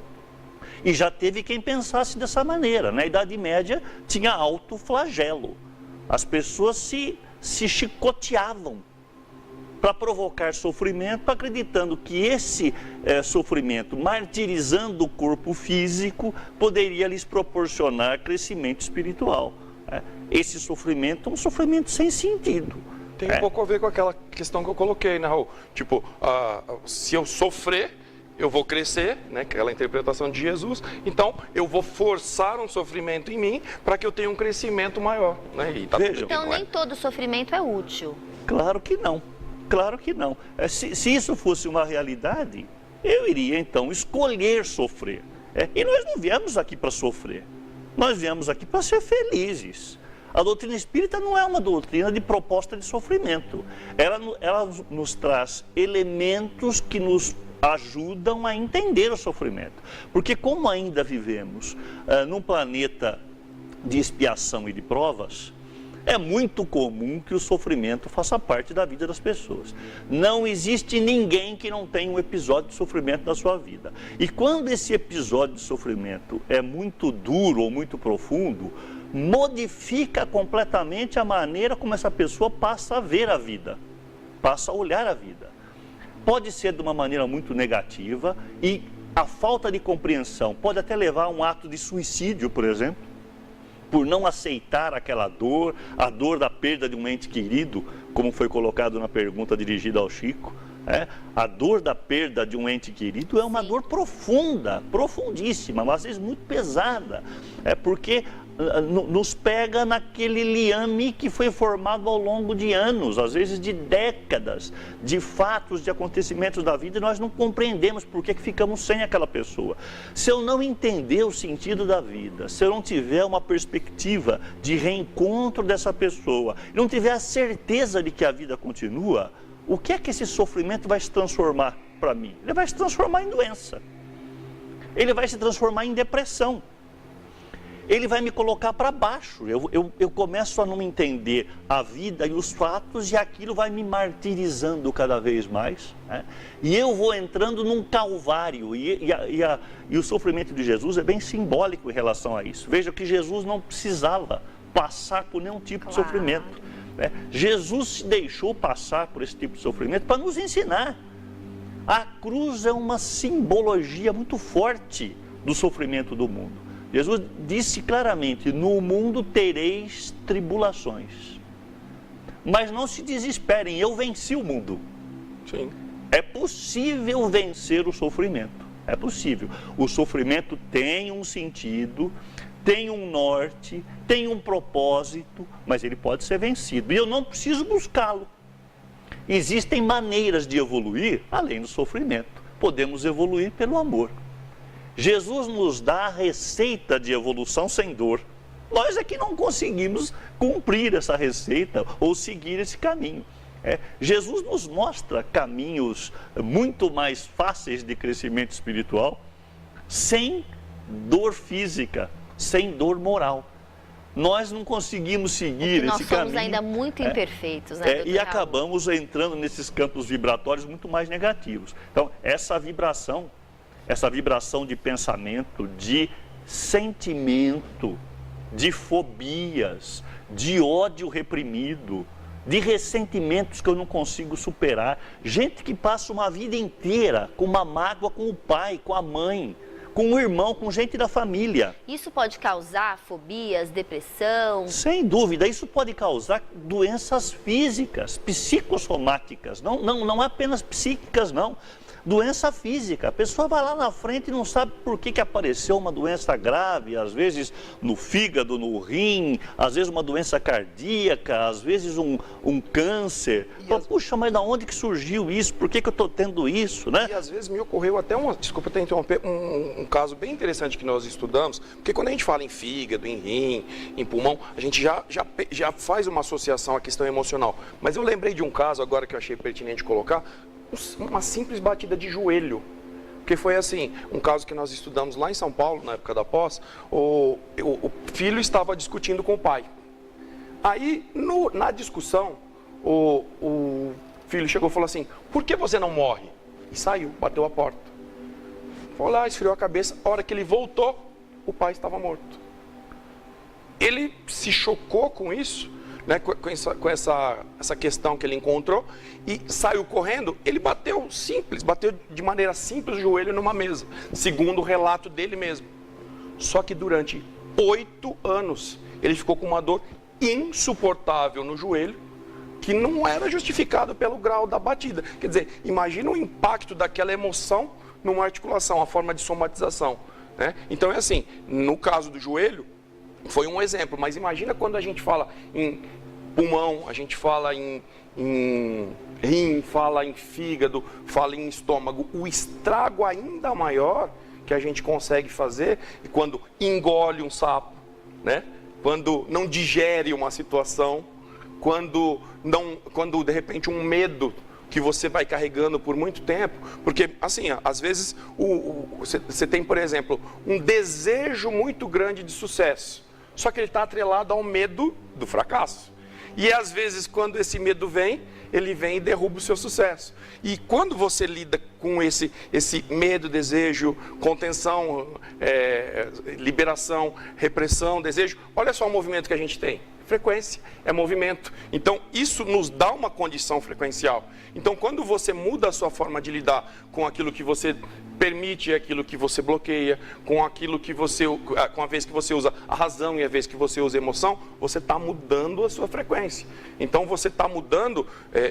E já teve quem pensasse dessa maneira. Na Idade Média tinha autoflagelo. As pessoas se chicoteavam para provocar sofrimento, acreditando que esse sofrimento, martirizando o corpo físico, poderia lhes proporcionar crescimento espiritual. Esse sofrimento é um sofrimento sem sentido. Tem um pouco a ver com aquela questão que eu coloquei, né, Raul? Tipo, se eu sofrer, eu vou crescer, né? Aquela interpretação de Jesus. Então, eu vou forçar um sofrimento em mim para que eu tenha um crescimento maior. Né? E tá então, nem todo sofrimento é útil. Claro que não. Claro que não. Se isso fosse uma realidade, eu iria, então, escolher sofrer. E nós não viemos aqui para sofrer. Nós viemos aqui para ser felizes. A doutrina espírita não é uma doutrina de proposta de sofrimento. Ela nos traz elementos que nos ajudam a entender o sofrimento. Porque como ainda vivemos num planeta de expiação e de provas, é muito comum que o sofrimento faça parte da vida das pessoas. Não existe ninguém que não tenha um episódio de sofrimento na sua vida. E quando esse episódio de sofrimento é muito duro ou muito profundo, modifica completamente a maneira como essa pessoa passa a ver a vida, passa a olhar a vida. Pode ser de uma maneira muito negativa e a falta de compreensão pode até levar a um ato de suicídio, por exemplo, por não aceitar aquela dor, a dor da perda de um ente querido, como foi colocado na pergunta dirigida ao Chico. A dor da perda de um ente querido é uma dor profunda, profundíssima, mas às vezes muito pesada, porque nos pega naquele liame que foi formado ao longo de anos, às vezes de décadas, de fatos, de acontecimentos da vida, e nós não compreendemos por que ficamos sem aquela pessoa. Se eu não entender o sentido da vida, se eu não tiver uma perspectiva de reencontro dessa pessoa, não tiver a certeza de que a vida continua, o que é que esse sofrimento vai se transformar para mim? Ele vai se transformar em doença. Ele vai se transformar em depressão. Ele vai me colocar para baixo. Eu começo a não entender a vida e os fatos e aquilo vai me martirizando cada vez mais. E eu vou entrando num calvário. E o sofrimento de Jesus é bem simbólico em relação a isso. Veja que Jesus não precisava passar por nenhum tipo de sofrimento. Jesus se deixou passar por esse tipo de sofrimento para nos ensinar. A cruz é uma simbologia muito forte do sofrimento do mundo. Jesus disse claramente: no mundo tereis tribulações, mas não se desesperem, eu venci o mundo. Sim. É possível vencer o sofrimento, é possível. O sofrimento tem um sentido, tem um norte, tem um propósito, mas ele pode ser vencido. E eu não preciso buscá-lo. Existem maneiras de evoluir além do sofrimento. Podemos evoluir pelo amor. Jesus nos dá a receita de evolução sem dor. Nós é que não conseguimos cumprir essa receita ou seguir esse caminho. Jesus nos mostra caminhos muito mais fáceis de crescimento espiritual, sem dor física, sem dor moral. Nós não conseguimos seguir esse caminho. Nós somos ainda muito imperfeitos, né? E acabamos entrando nesses campos vibratórios muito mais negativos. Então, essa vibração de pensamento, de sentimento, de fobias, de ódio reprimido, de ressentimentos que eu não consigo superar. Gente que passa uma vida inteira com uma mágoa com o pai, com a mãe, com o irmão, com gente da família. Isso pode causar fobias, depressão? Sem dúvida, isso pode causar doenças físicas, psicossomáticas, não apenas psíquicas, não. Doença física, a pessoa vai lá na frente e não sabe por que apareceu uma doença grave, às vezes no fígado, no rim, às vezes uma doença cardíaca, às vezes um câncer. Puxa, mas da onde que surgiu isso? Por que eu estou tendo isso, né? E às vezes me ocorreu até desculpa até interromper, um caso bem interessante que nós estudamos, porque quando a gente fala em fígado, em rim, em pulmão, a gente já faz uma associação à questão emocional. Mas eu lembrei de um caso agora que eu achei pertinente colocar, uma simples batida de joelho. Porque foi assim, um caso que nós estudamos lá em São Paulo, na época da pós, o filho estava discutindo com o pai. Aí, na discussão, o filho chegou e falou assim: por que você não morre? E saiu, bateu a porta. Foi lá, esfriou a cabeça. A hora que ele voltou, o pai estava morto. Ele se chocou com isso, né, com essa questão que ele encontrou, e saiu correndo. Ele bateu de maneira simples o joelho numa mesa, segundo o relato dele mesmo. Só que durante 8 anos, ele ficou com uma dor insuportável no joelho, que não era justificado pelo grau da batida. Quer dizer, imagina o impacto daquela emoção numa articulação, a forma de somatização, né? Então é assim, no caso do joelho, foi um exemplo, mas imagina quando a gente fala em pulmão, a gente fala em rim, fala em fígado, fala em estômago, o estrago ainda maior que a gente consegue fazer quando engole um sapo, né? Quando não digere uma situação, quando de repente um medo que você vai carregando por muito tempo, porque assim, às vezes você tem, por exemplo, um desejo muito grande de sucesso, só que ele está atrelado ao medo do fracasso. E às vezes quando esse medo vem, ele vem e derruba o seu sucesso. E quando você lida com esse medo, desejo, contenção, liberação, repressão, desejo, olha só o movimento que a gente tem. Frequência é movimento. Então, isso nos dá uma condição frequencial. Então, quando você muda a sua forma de lidar com aquilo que você permite, aquilo que você bloqueia, com aquilo que você, com a vez que você usa a razão e a vez que você usa a emoção, você está mudando a sua frequência. Então, você está mudando,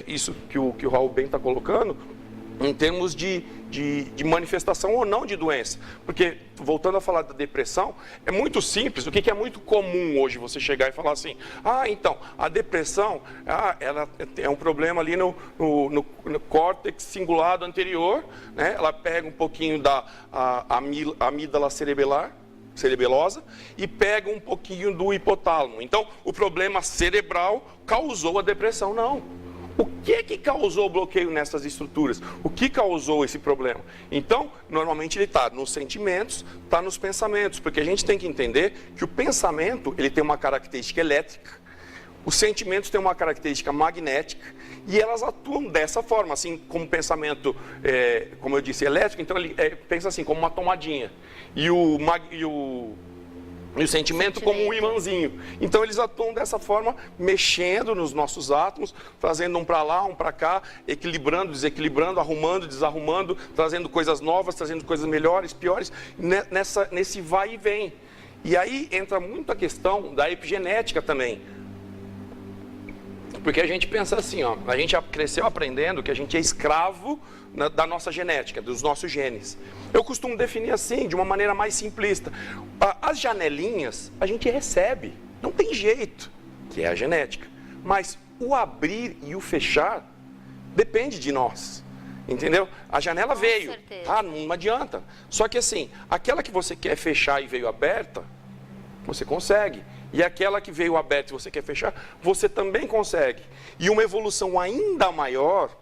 isso que o Raul bem está colocando, em termos de manifestação ou não de doença. Porque, voltando a falar da depressão, é muito simples. O que é muito comum hoje você chegar e falar assim, então, a depressão, ela é um problema ali no córtex cingulado anterior, né? Ela pega um pouquinho da amígdala cerebelosa e pega um pouquinho do hipotálamo. Então, o problema cerebral causou a depressão. Não. O que causou o bloqueio nessas estruturas? O que causou esse problema? Então, normalmente ele está nos sentimentos, está nos pensamentos, porque a gente tem que entender que o pensamento ele tem uma característica elétrica, os sentimentos têm uma característica magnética e elas atuam dessa forma, assim como o pensamento, como eu disse, elétrico, então ele pensa assim, como uma tomadinha, e o sentimento como um imãzinho. Então eles atuam dessa forma, mexendo nos nossos átomos, trazendo um para lá, um para cá, equilibrando, desequilibrando, arrumando, desarrumando, trazendo coisas novas, trazendo coisas melhores, piores, nesse vai e vem. E aí entra muito a questão da epigenética também. Porque a gente pensa assim, a gente cresceu aprendendo que a gente é escravo da nossa genética, dos nossos genes. Eu costumo definir assim, de uma maneira mais simplista. As janelinhas a gente recebe, não tem jeito, que é a genética. Mas o abrir e o fechar depende de nós, entendeu? A janela veio, não adianta. Só que assim, aquela que você quer fechar e veio aberta, você consegue. E aquela que veio aberta e você quer fechar, você também consegue. E uma evolução ainda maior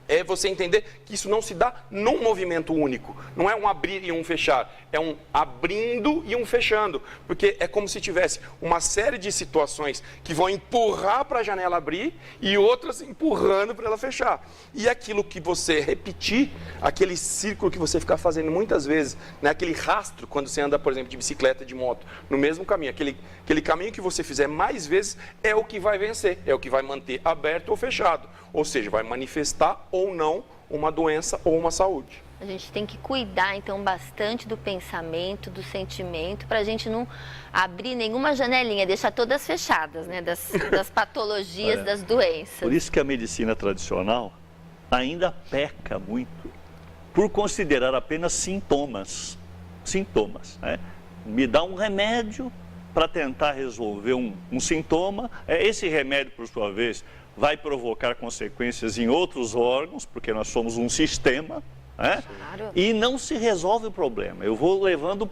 é você entender que isso não se dá num movimento único. Não é um abrir e um fechar, é um abrindo e um fechando. Porque é como se tivesse uma série de situações que vão empurrar para a janela abrir e outras empurrando para ela fechar. E aquilo que você repetir, aquele círculo que você ficar fazendo muitas vezes, né, aquele rastro quando você anda, por exemplo, de bicicleta, de moto, no mesmo caminho, aquele caminho que você fizer mais vezes é o que vai vencer, é o que vai manter aberto ou fechado. Ou seja, vai manifestar ou não uma doença ou uma saúde. A gente tem que cuidar, então, bastante do pensamento, do sentimento, para a gente não abrir nenhuma janelinha, deixar todas fechadas, né, das patologias, das doenças. Por isso que a medicina tradicional ainda peca muito por considerar apenas sintomas. Né? Me dá um remédio para tentar resolver um sintoma, esse remédio, por sua vez, vai provocar consequências em outros órgãos, porque nós somos um sistema, né? Claro. E não se resolve o problema. Eu vou levando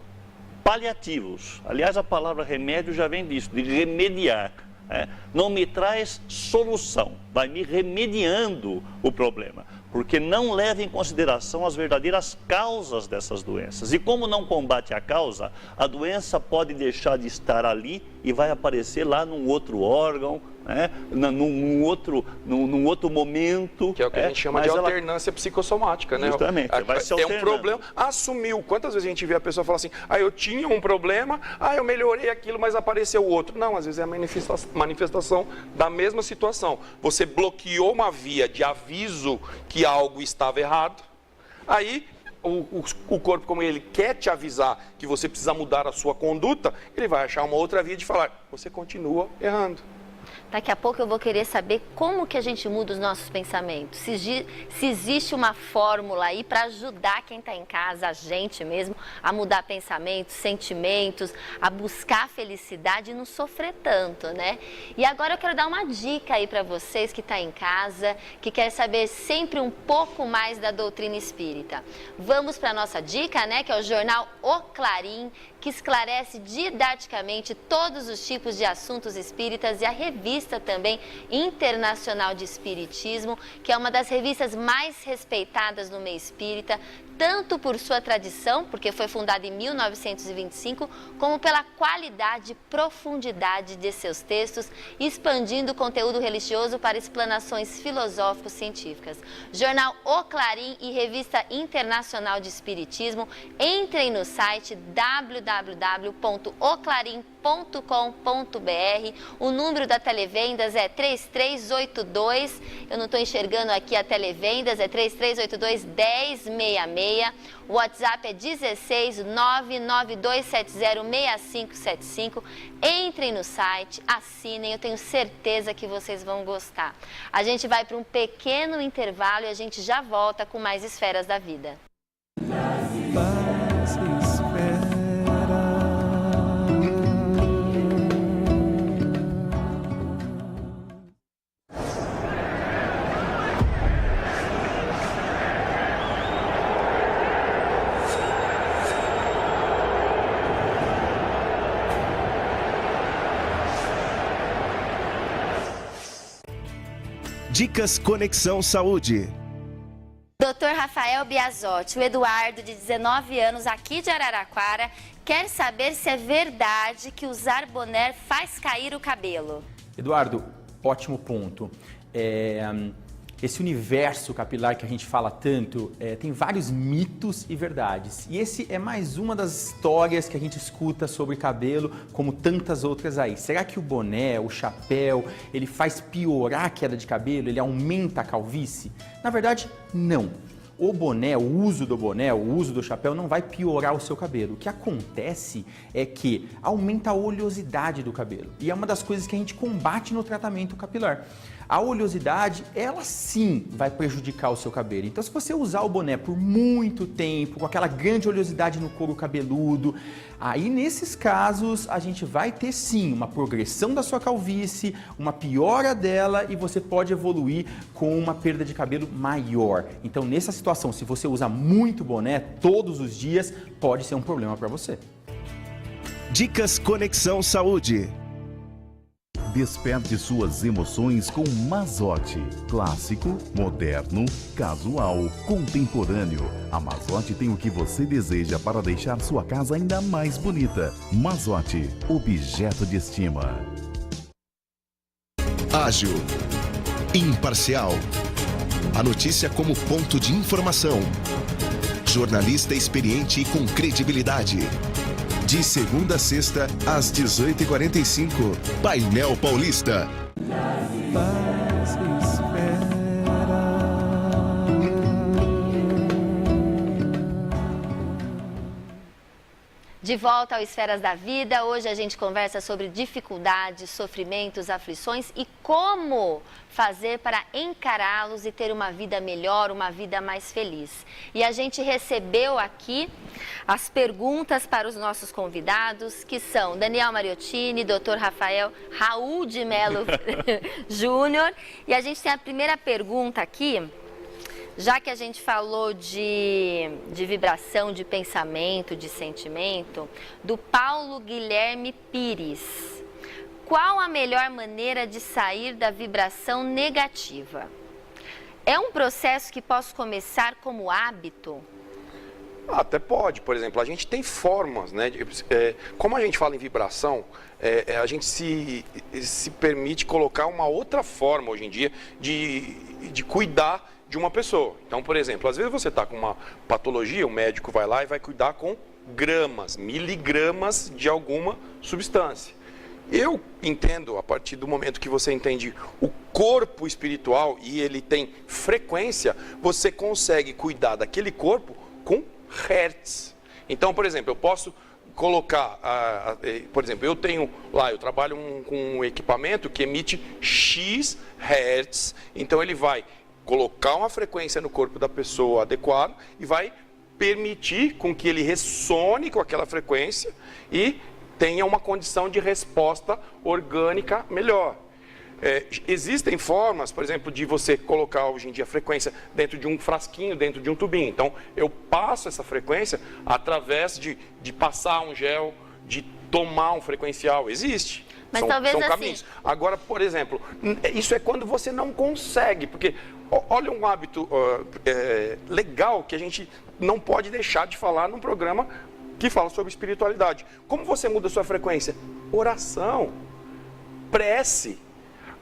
paliativos. Aliás, a palavra remédio já vem disso, de remediar. Né? Não me traz solução, vai me remediando o problema, porque não leva em consideração as verdadeiras causas dessas doenças. E como não combate a causa, a doença pode deixar de estar ali e vai aparecer lá num outro órgão, né? num outro momento. Que é o que a gente chama de alternância psicossomática, né? Justamente, vai se tem um alternando. problema, assumiu. Quantas vezes a gente vê a pessoa falar assim, eu tinha um problema, eu melhorei aquilo, mas apareceu outro. Não, às vezes é a manifestação da mesma situação. Você bloqueou uma via de aviso que algo estava errado, aí o corpo, como ele quer te avisar que você precisa mudar a sua conduta, ele vai achar uma outra via de falar, você continua errando. Daqui a pouco eu vou querer saber como que a gente muda os nossos pensamentos. Se existe uma fórmula aí para ajudar quem está em casa, a gente mesmo, a mudar pensamentos, sentimentos, a buscar a felicidade e não sofrer tanto, né? E agora eu quero dar uma dica aí para vocês que estão em casa, que quer saber sempre um pouco mais da doutrina espírita. Vamos para a nossa dica, né? Que é o jornal O Clarim, que esclarece didaticamente todos os tipos de assuntos espíritas, e a revista também Internacional de Espiritismo, que é uma das revistas mais respeitadas no meio espírita, tanto por sua tradição, porque foi fundada em 1925, como pela qualidade e profundidade de seus textos, expandindo o conteúdo religioso para explanações filosófico-científicas. Jornal O Clarim e Revista Internacional de Espiritismo, entrem no site www.oclarim.com.br. O número da Televendas é 3382, eu não estou enxergando aqui a Televendas, é 3382-1066. O WhatsApp é 16992706575. Entrem no site, assinem, eu tenho certeza que vocês vão gostar. A gente vai para um pequeno intervalo e a gente já volta com mais Esferas da Vida. Dicas Conexão Saúde. Dr. Rafael Biasotti, o Eduardo, de 19 anos, aqui de Araraquara, quer saber se é verdade que usar boné faz cair o cabelo. Eduardo, ótimo ponto. Esse universo capilar que a gente fala tanto, tem vários mitos e verdades. E esse é mais uma das histórias que a gente escuta sobre cabelo, como tantas outras aí. Será que o boné, o chapéu, ele faz piorar a queda de cabelo? Ele aumenta a calvície? Na verdade, não. O boné, o uso do boné, o uso do chapéu não vai piorar o seu cabelo. O que acontece é que aumenta a oleosidade do cabelo. E é uma das coisas que a gente combate no tratamento capilar. A oleosidade, ela sim vai prejudicar o seu cabelo. Então, se você usar o boné por muito tempo, com aquela grande oleosidade no couro cabeludo, aí nesses casos a gente vai ter sim uma progressão da sua calvície, uma piora dela e você pode evoluir com uma perda de cabelo maior. Então, nessa situação, se você usa muito boné todos os dias, pode ser um problema para você. Dicas Conexão Saúde. Desperte suas emoções com Mazotti. Clássico, moderno, casual, contemporâneo. A Mazotti tem o que você deseja para deixar sua casa ainda mais bonita. Mazotti, objeto de estima. Ágil. Imparcial. A notícia como ponto de informação. Jornalista experiente e com credibilidade. De segunda a sexta, às 18h45, Painel Paulista. De volta ao Esferas da Vida, hoje a gente conversa sobre dificuldades, sofrimentos, aflições e como fazer para encará-los e ter uma vida melhor, uma vida mais feliz. E a gente recebeu aqui as perguntas para os nossos convidados, que são Daniel Mariottini, Dr. Raul de Melo Júnior. E a gente tem a primeira pergunta aqui. Já que a gente falou de vibração, de pensamento, de sentimento, do Paulo Guilherme Pires. Qual a melhor maneira de sair da vibração negativa? É um processo que posso começar como hábito? Até pode, por exemplo, a gente tem formas, né? Como a gente fala em vibração, a gente se permite colocar uma outra forma hoje em dia de cuidar de uma pessoa. Então, por exemplo, às vezes você está com uma patologia, o médico vai lá e vai cuidar com gramas, miligramas de alguma substância. Eu entendo, a partir do momento que você entende o corpo espiritual e ele tem frequência, você consegue cuidar daquele corpo com hertz. Então, por exemplo, eu posso colocar, por exemplo, eu trabalho com um equipamento que emite X hertz, então ele vai colocar uma frequência no corpo da pessoa adequada e vai permitir com que ele ressone com aquela frequência e tenha uma condição de resposta orgânica melhor. Existem formas, por exemplo, de você colocar hoje em dia a frequência dentro de um frasquinho, dentro de um tubinho. Então, eu passo essa frequência através de passar um gel, de tomar um frequencial. Existe. Mas talvez são assim... caminhos. Agora, por exemplo, isso é quando você não consegue, porque olha um hábito legal que a gente não pode deixar de falar num programa que fala sobre espiritualidade. Como você muda a sua frequência? Oração, prece,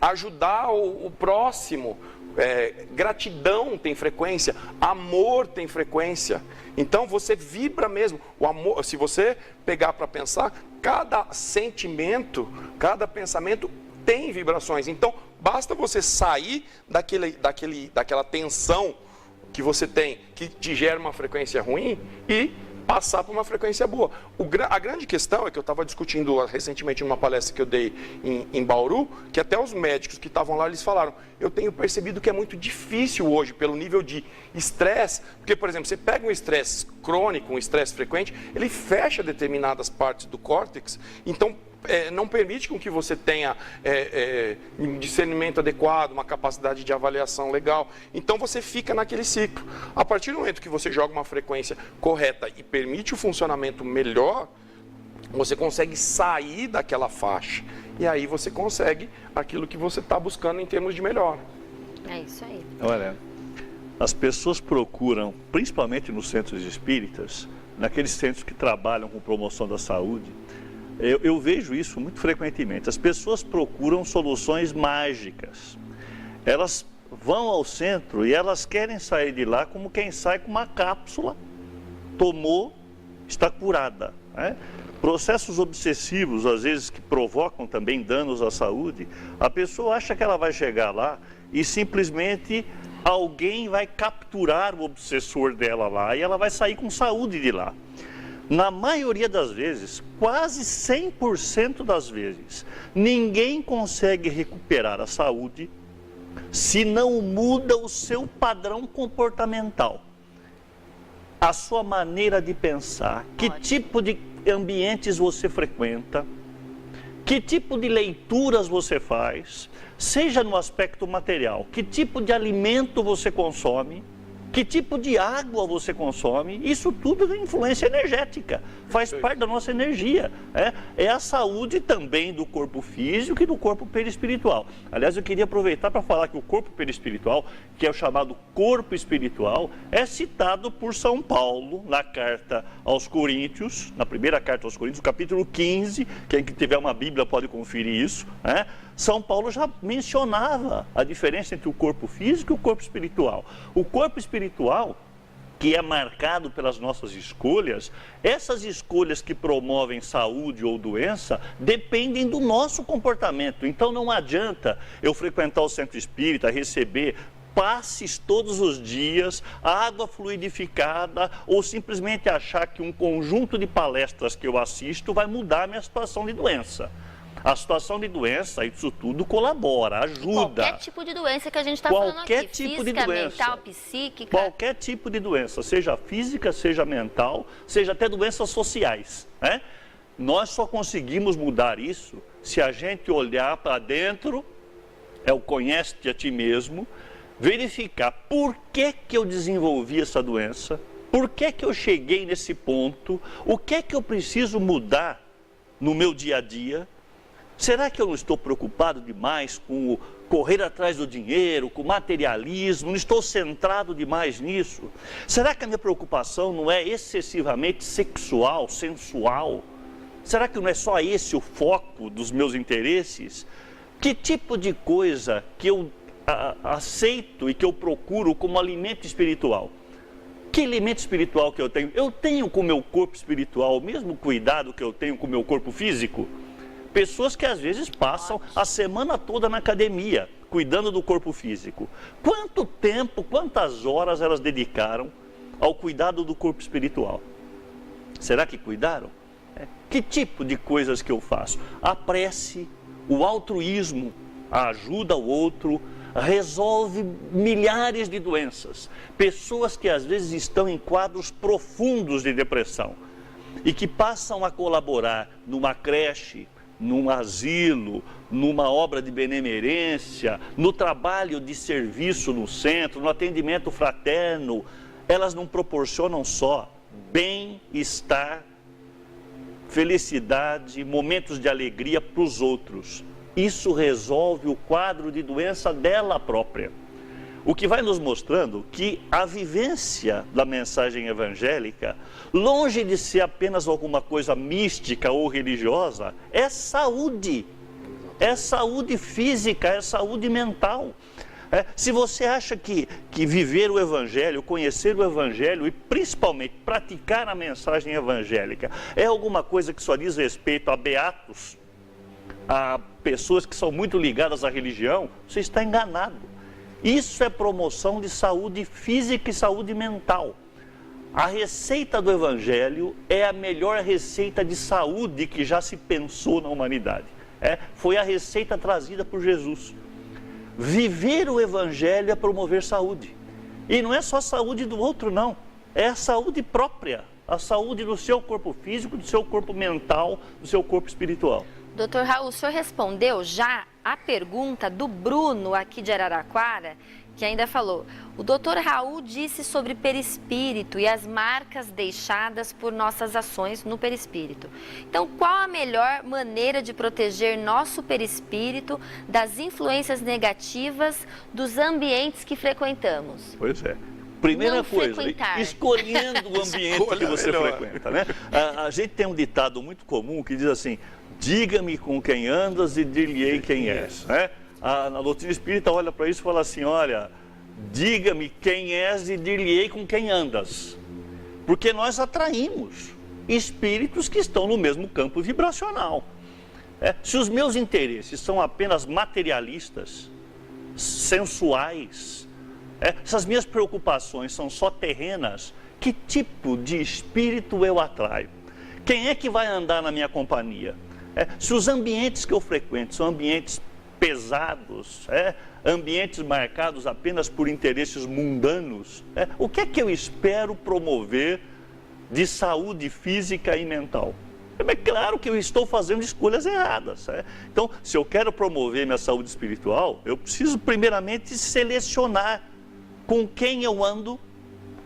ajudar o próximo, gratidão tem frequência, amor tem frequência. Então você vibra mesmo. O amor, se você pegar para pensar, cada sentimento, cada pensamento tem vibrações. Então basta você sair daquela tensão que você tem, que te gera uma frequência ruim, e passar para uma frequência boa. A grande questão é que eu estava discutindo recentemente numa palestra que eu dei em Bauru, que até os médicos que estavam lá, eles falaram, eu tenho percebido que é muito difícil hoje, pelo nível de estresse, porque, por exemplo, você pega um estresse crônico, um estresse frequente, ele fecha determinadas partes do córtex, então não permite com que você tenha um discernimento adequado, uma capacidade de avaliação legal. Então você fica naquele ciclo. A partir do momento que você joga uma frequência correta e permite o funcionamento melhor, você consegue sair daquela faixa. E aí você consegue aquilo que você está buscando em termos de melhor. É isso aí. Olha, as pessoas procuram, principalmente nos centros espíritas, naqueles centros que trabalham com promoção da saúde, eu vejo isso muito frequentemente. As pessoas procuram soluções mágicas. Elas vão ao centro e elas querem sair de lá como quem sai com uma cápsula, tomou, está curada, né? Processos obsessivos, às vezes, que provocam também danos à saúde, a pessoa acha que ela vai chegar lá e simplesmente alguém vai capturar o obsessor dela lá e ela vai sair com saúde de lá. Na maioria das vezes, quase 100% das vezes, ninguém consegue recuperar a saúde se não muda o seu padrão comportamental, a sua maneira de pensar, que tipo de ambientes você frequenta, que tipo de leituras você faz, seja no aspecto material, que tipo de alimento você consome, que tipo de água você consome, isso tudo é influência energética, faz parte da nossa energia. É a saúde também do corpo físico e do corpo perispiritual. Aliás, eu queria aproveitar para falar que o corpo perispiritual, que é o chamado corpo espiritual, é citado por São Paulo na carta aos Coríntios, na primeira carta aos Coríntios, capítulo 15, quem tiver uma Bíblia pode conferir isso, São Paulo já mencionava a diferença entre o corpo físico e o corpo espiritual. O corpo espiritual, que é marcado pelas nossas escolhas, essas escolhas que promovem saúde ou doença dependem do nosso comportamento. Então não adianta eu frequentar o centro espírita, receber passes todos os dias, água fluidificada, ou simplesmente achar que um conjunto de palestras que eu assisto vai mudar a minha situação de doença. A situação de doença, isso tudo colabora, ajuda. Qualquer tipo de doença que a gente está falando aqui, tipo física, de doença, mental, psíquica. Qualquer tipo de doença, seja física, seja mental, seja até doenças sociais, Nós só conseguimos mudar isso se a gente olhar para dentro, o conhece-te a ti mesmo, verificar por que eu desenvolvi essa doença, por que eu cheguei nesse ponto, o que eu preciso mudar no meu dia a dia, Será que eu não estou preocupado demais com o correr atrás do dinheiro, com o materialismo? Não estou centrado demais nisso? Será que a minha preocupação não é excessivamente sexual, sensual? Será que não é só esse o foco dos meus interesses? Que tipo de coisa que eu aceito e que eu procuro como alimento espiritual? Que alimento espiritual que eu tenho? Eu tenho com o meu corpo espiritual o mesmo cuidado que eu tenho com o meu corpo físico? Pessoas que às vezes passam a semana toda na academia, cuidando do corpo físico. Quanto tempo, quantas horas elas dedicaram ao cuidado do corpo espiritual? Será que cuidaram? Que tipo de coisas que eu faço? A prece, o altruísmo, a ajuda ao outro, resolve milhares de doenças. Pessoas que às vezes estão em quadros profundos de depressão e que passam a colaborar numa creche, num asilo, numa obra de benemerência, no trabalho de serviço no centro, no atendimento fraterno, elas não proporcionam só bem-estar, felicidade, momentos de alegria para os outros. Isso resolve o quadro de doença dela própria. O que vai nos mostrando que a vivência da mensagem evangélica, longe de ser apenas alguma coisa mística ou religiosa, é saúde física, é saúde mental. Se você acha que viver o Evangelho, conhecer o Evangelho e principalmente praticar a mensagem evangélica é alguma coisa que só diz respeito a beatos, a pessoas que são muito ligadas à religião, você está enganado. Isso é promoção de saúde física e saúde mental. A receita do Evangelho é a melhor receita de saúde que já se pensou na humanidade. Foi a receita trazida por Jesus. Viver o Evangelho é promover saúde. E não é só saúde do outro, não. É a saúde própria. A saúde do seu corpo físico, do seu corpo mental, do seu corpo espiritual. Doutor Raul, o senhor respondeu já a pergunta do Bruno aqui de Araraquara, que ainda falou: o doutor Raul disse sobre perispírito e as marcas deixadas por nossas ações no perispírito. Então, qual a melhor maneira de proteger nosso perispírito das influências negativas dos ambientes que frequentamos? Pois é. Primeira coisa, escolhendo o ambiente que você frequenta, né? A gente tem um ditado muito comum que diz assim: diga-me com quem andas e dir-lhe-ei quem és. Né? A doutrina espírita olha para isso e fala assim: olha, diga-me quem és e dir-lhe-ei com quem andas. Porque nós atraímos espíritos que estão no mesmo campo vibracional. Se os meus interesses são apenas materialistas, sensuais, se as minhas preocupações são só terrenas, que tipo de espírito eu atraio? Quem é que vai andar na minha companhia? Se os ambientes que eu frequento são ambientes pesados, ambientes marcados apenas por interesses mundanos, o que é que eu espero promover de saúde física e mental? É claro que eu estou fazendo escolhas erradas. Então, se eu quero promover minha saúde espiritual, eu preciso primeiramente selecionar com quem eu ando,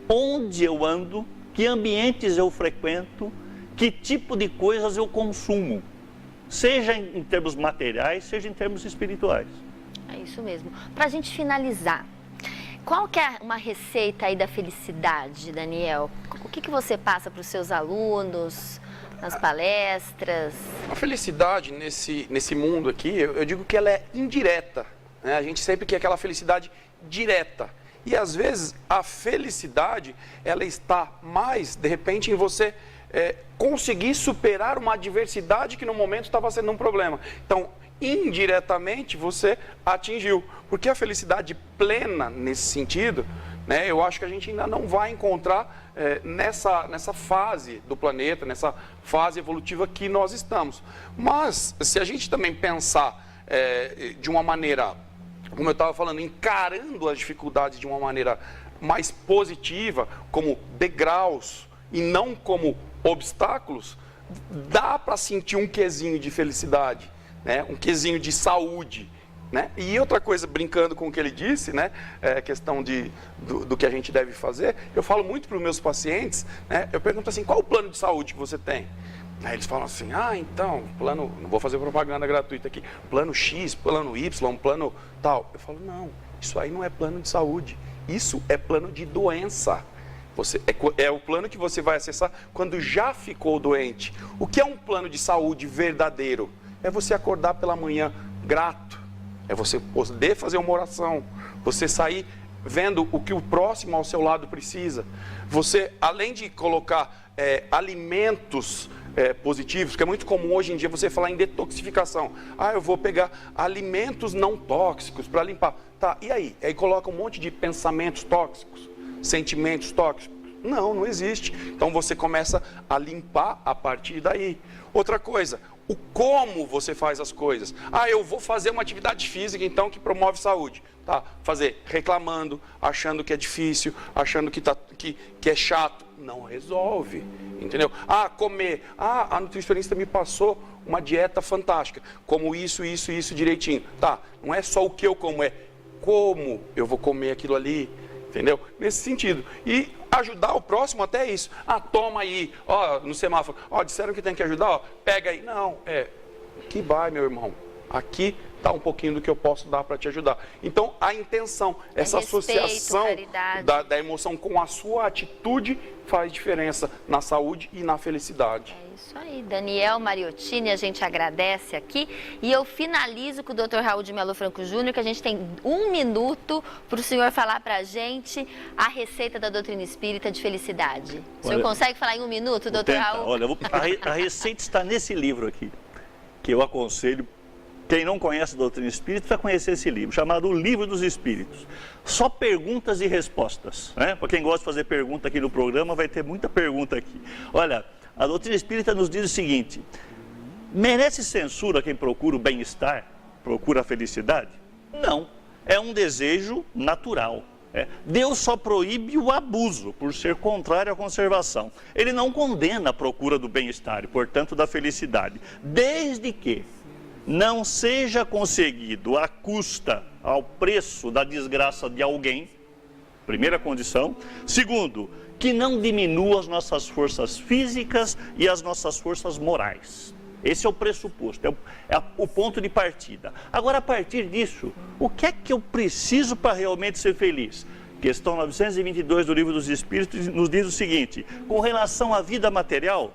onde eu ando, que ambientes eu frequento, que tipo de coisas eu consumo, seja em termos materiais, seja em termos espirituais. É isso mesmo. Para a gente finalizar, qual que é uma receita aí da felicidade, Daniel? O que você passa para os seus alunos, nas palestras? A felicidade nesse mundo aqui, eu digo que ela é indireta. Né? A gente sempre quer aquela felicidade direta. E às vezes a felicidade, ela está mais, de repente, em você conseguir superar uma adversidade que no momento estava sendo um problema. Então, indiretamente, você atingiu. Porque a felicidade plena, nesse sentido, né, eu acho que a gente ainda não vai encontrar nessa fase do planeta, nessa fase evolutiva que nós estamos. Mas, se a gente também pensar de uma maneira, como eu estava falando, encarando as dificuldades de uma maneira mais positiva, como degraus e não como obstáculos, dá para sentir um quesinho de felicidade, né? Um quesinho de saúde. né? E outra coisa, brincando com o que ele disse, né? Questão do que a gente deve fazer, eu falo muito para os meus pacientes, né? Eu pergunto assim, qual o plano de saúde que você tem? Aí eles falam assim, então, plano, não vou fazer propaganda gratuita aqui, plano X, plano Y, plano tal. Eu falo, não, isso aí não é plano de saúde, isso é plano de doença. É o plano que você vai acessar quando já ficou doente. O que é um plano de saúde verdadeiro? É você acordar pela manhã grato, é você poder fazer uma oração, você sair vendo o que o próximo ao seu lado precisa. Você, além de colocar alimentos positivos, que é muito comum hoje em dia você falar em detoxificação. Eu vou pegar alimentos não tóxicos para limpar. Tá, e aí? Aí coloca um monte de pensamentos tóxicos, sentimentos tóxicos. Não existe. Então você começa a limpar a partir daí. Outra coisa, o como você faz as coisas. Eu vou fazer uma atividade física então que promove saúde. Tá, fazer reclamando, achando que é difícil, achando que é chato. Não resolve, entendeu? Comer. A nutricionista me passou uma dieta fantástica. Como isso direitinho. Tá, não é só o que eu como, é como eu vou comer aquilo ali, entendeu? Nesse sentido. E ajudar o próximo até isso. Toma aí, no semáforo. Disseram que tem que ajudar, pega aí. Não, que vai, meu irmão. Aqui está um pouquinho do que eu posso dar para te ajudar. Então, a intenção, essa associação da emoção com a sua atitude faz diferença na saúde e na felicidade. É isso aí. Daniel Mariottini, a gente agradece aqui. E eu finalizo com o Dr. Raul de Melo Franco Júnior, que a gente tem 1 minuto para o senhor falar para a gente a receita da doutrina espírita de felicidade. O senhor consegue falar em 1 minuto, doutor Raul? Olha, a receita está nesse livro aqui, que eu aconselho. Quem não conhece a doutrina espírita vai conhecer esse livro, chamado O Livro dos Espíritos. Só perguntas e respostas, né? Para quem gosta de fazer pergunta aqui no programa, vai ter muita pergunta aqui. Olha, a doutrina espírita nos diz o seguinte: merece censura quem procura o bem-estar, procura a felicidade? Não, é um desejo natural. Deus só proíbe o abuso, por ser contrário à conservação. Ele não condena a procura do bem-estar e, portanto, da felicidade, desde que não seja conseguido à custa, ao preço da desgraça de alguém, primeira condição. Segundo, que não diminua as nossas forças físicas e as nossas forças morais. Esse é o pressuposto, é o ponto de partida. Agora, a partir disso, o que é que eu preciso para realmente ser feliz? Questão 922 do Livro dos Espíritos nos diz o seguinte: com relação à vida material,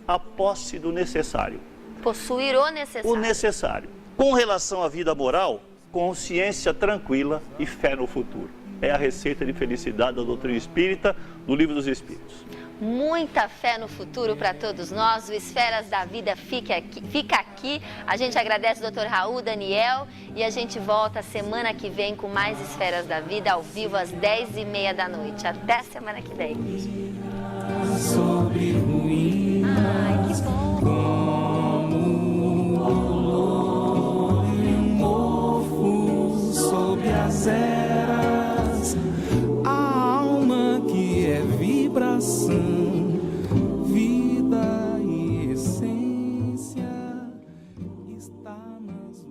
a posse do necessário. Possuir o necessário. O necessário. Com relação à vida moral, consciência tranquila e fé no futuro. É a receita de felicidade da doutrina espírita, do Livro dos Espíritos. Muita fé no futuro para todos nós. O Esferas da Vida fica aqui. A gente agradece o Dr. Raul, Daniel, e a gente volta semana que vem com mais Esferas da Vida ao vivo às 10h30 da noite. Até semana que vem. Ai, que bom. Sobre as eras, a alma que é vibração, vida e essência está nas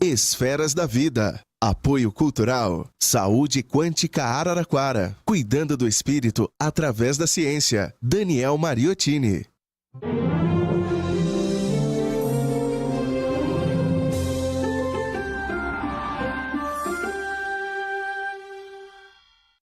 Esferas da Vida. Apoio Cultural. Saúde Quântica Araraquara. Cuidando do espírito através da ciência. Daniel Mariottini.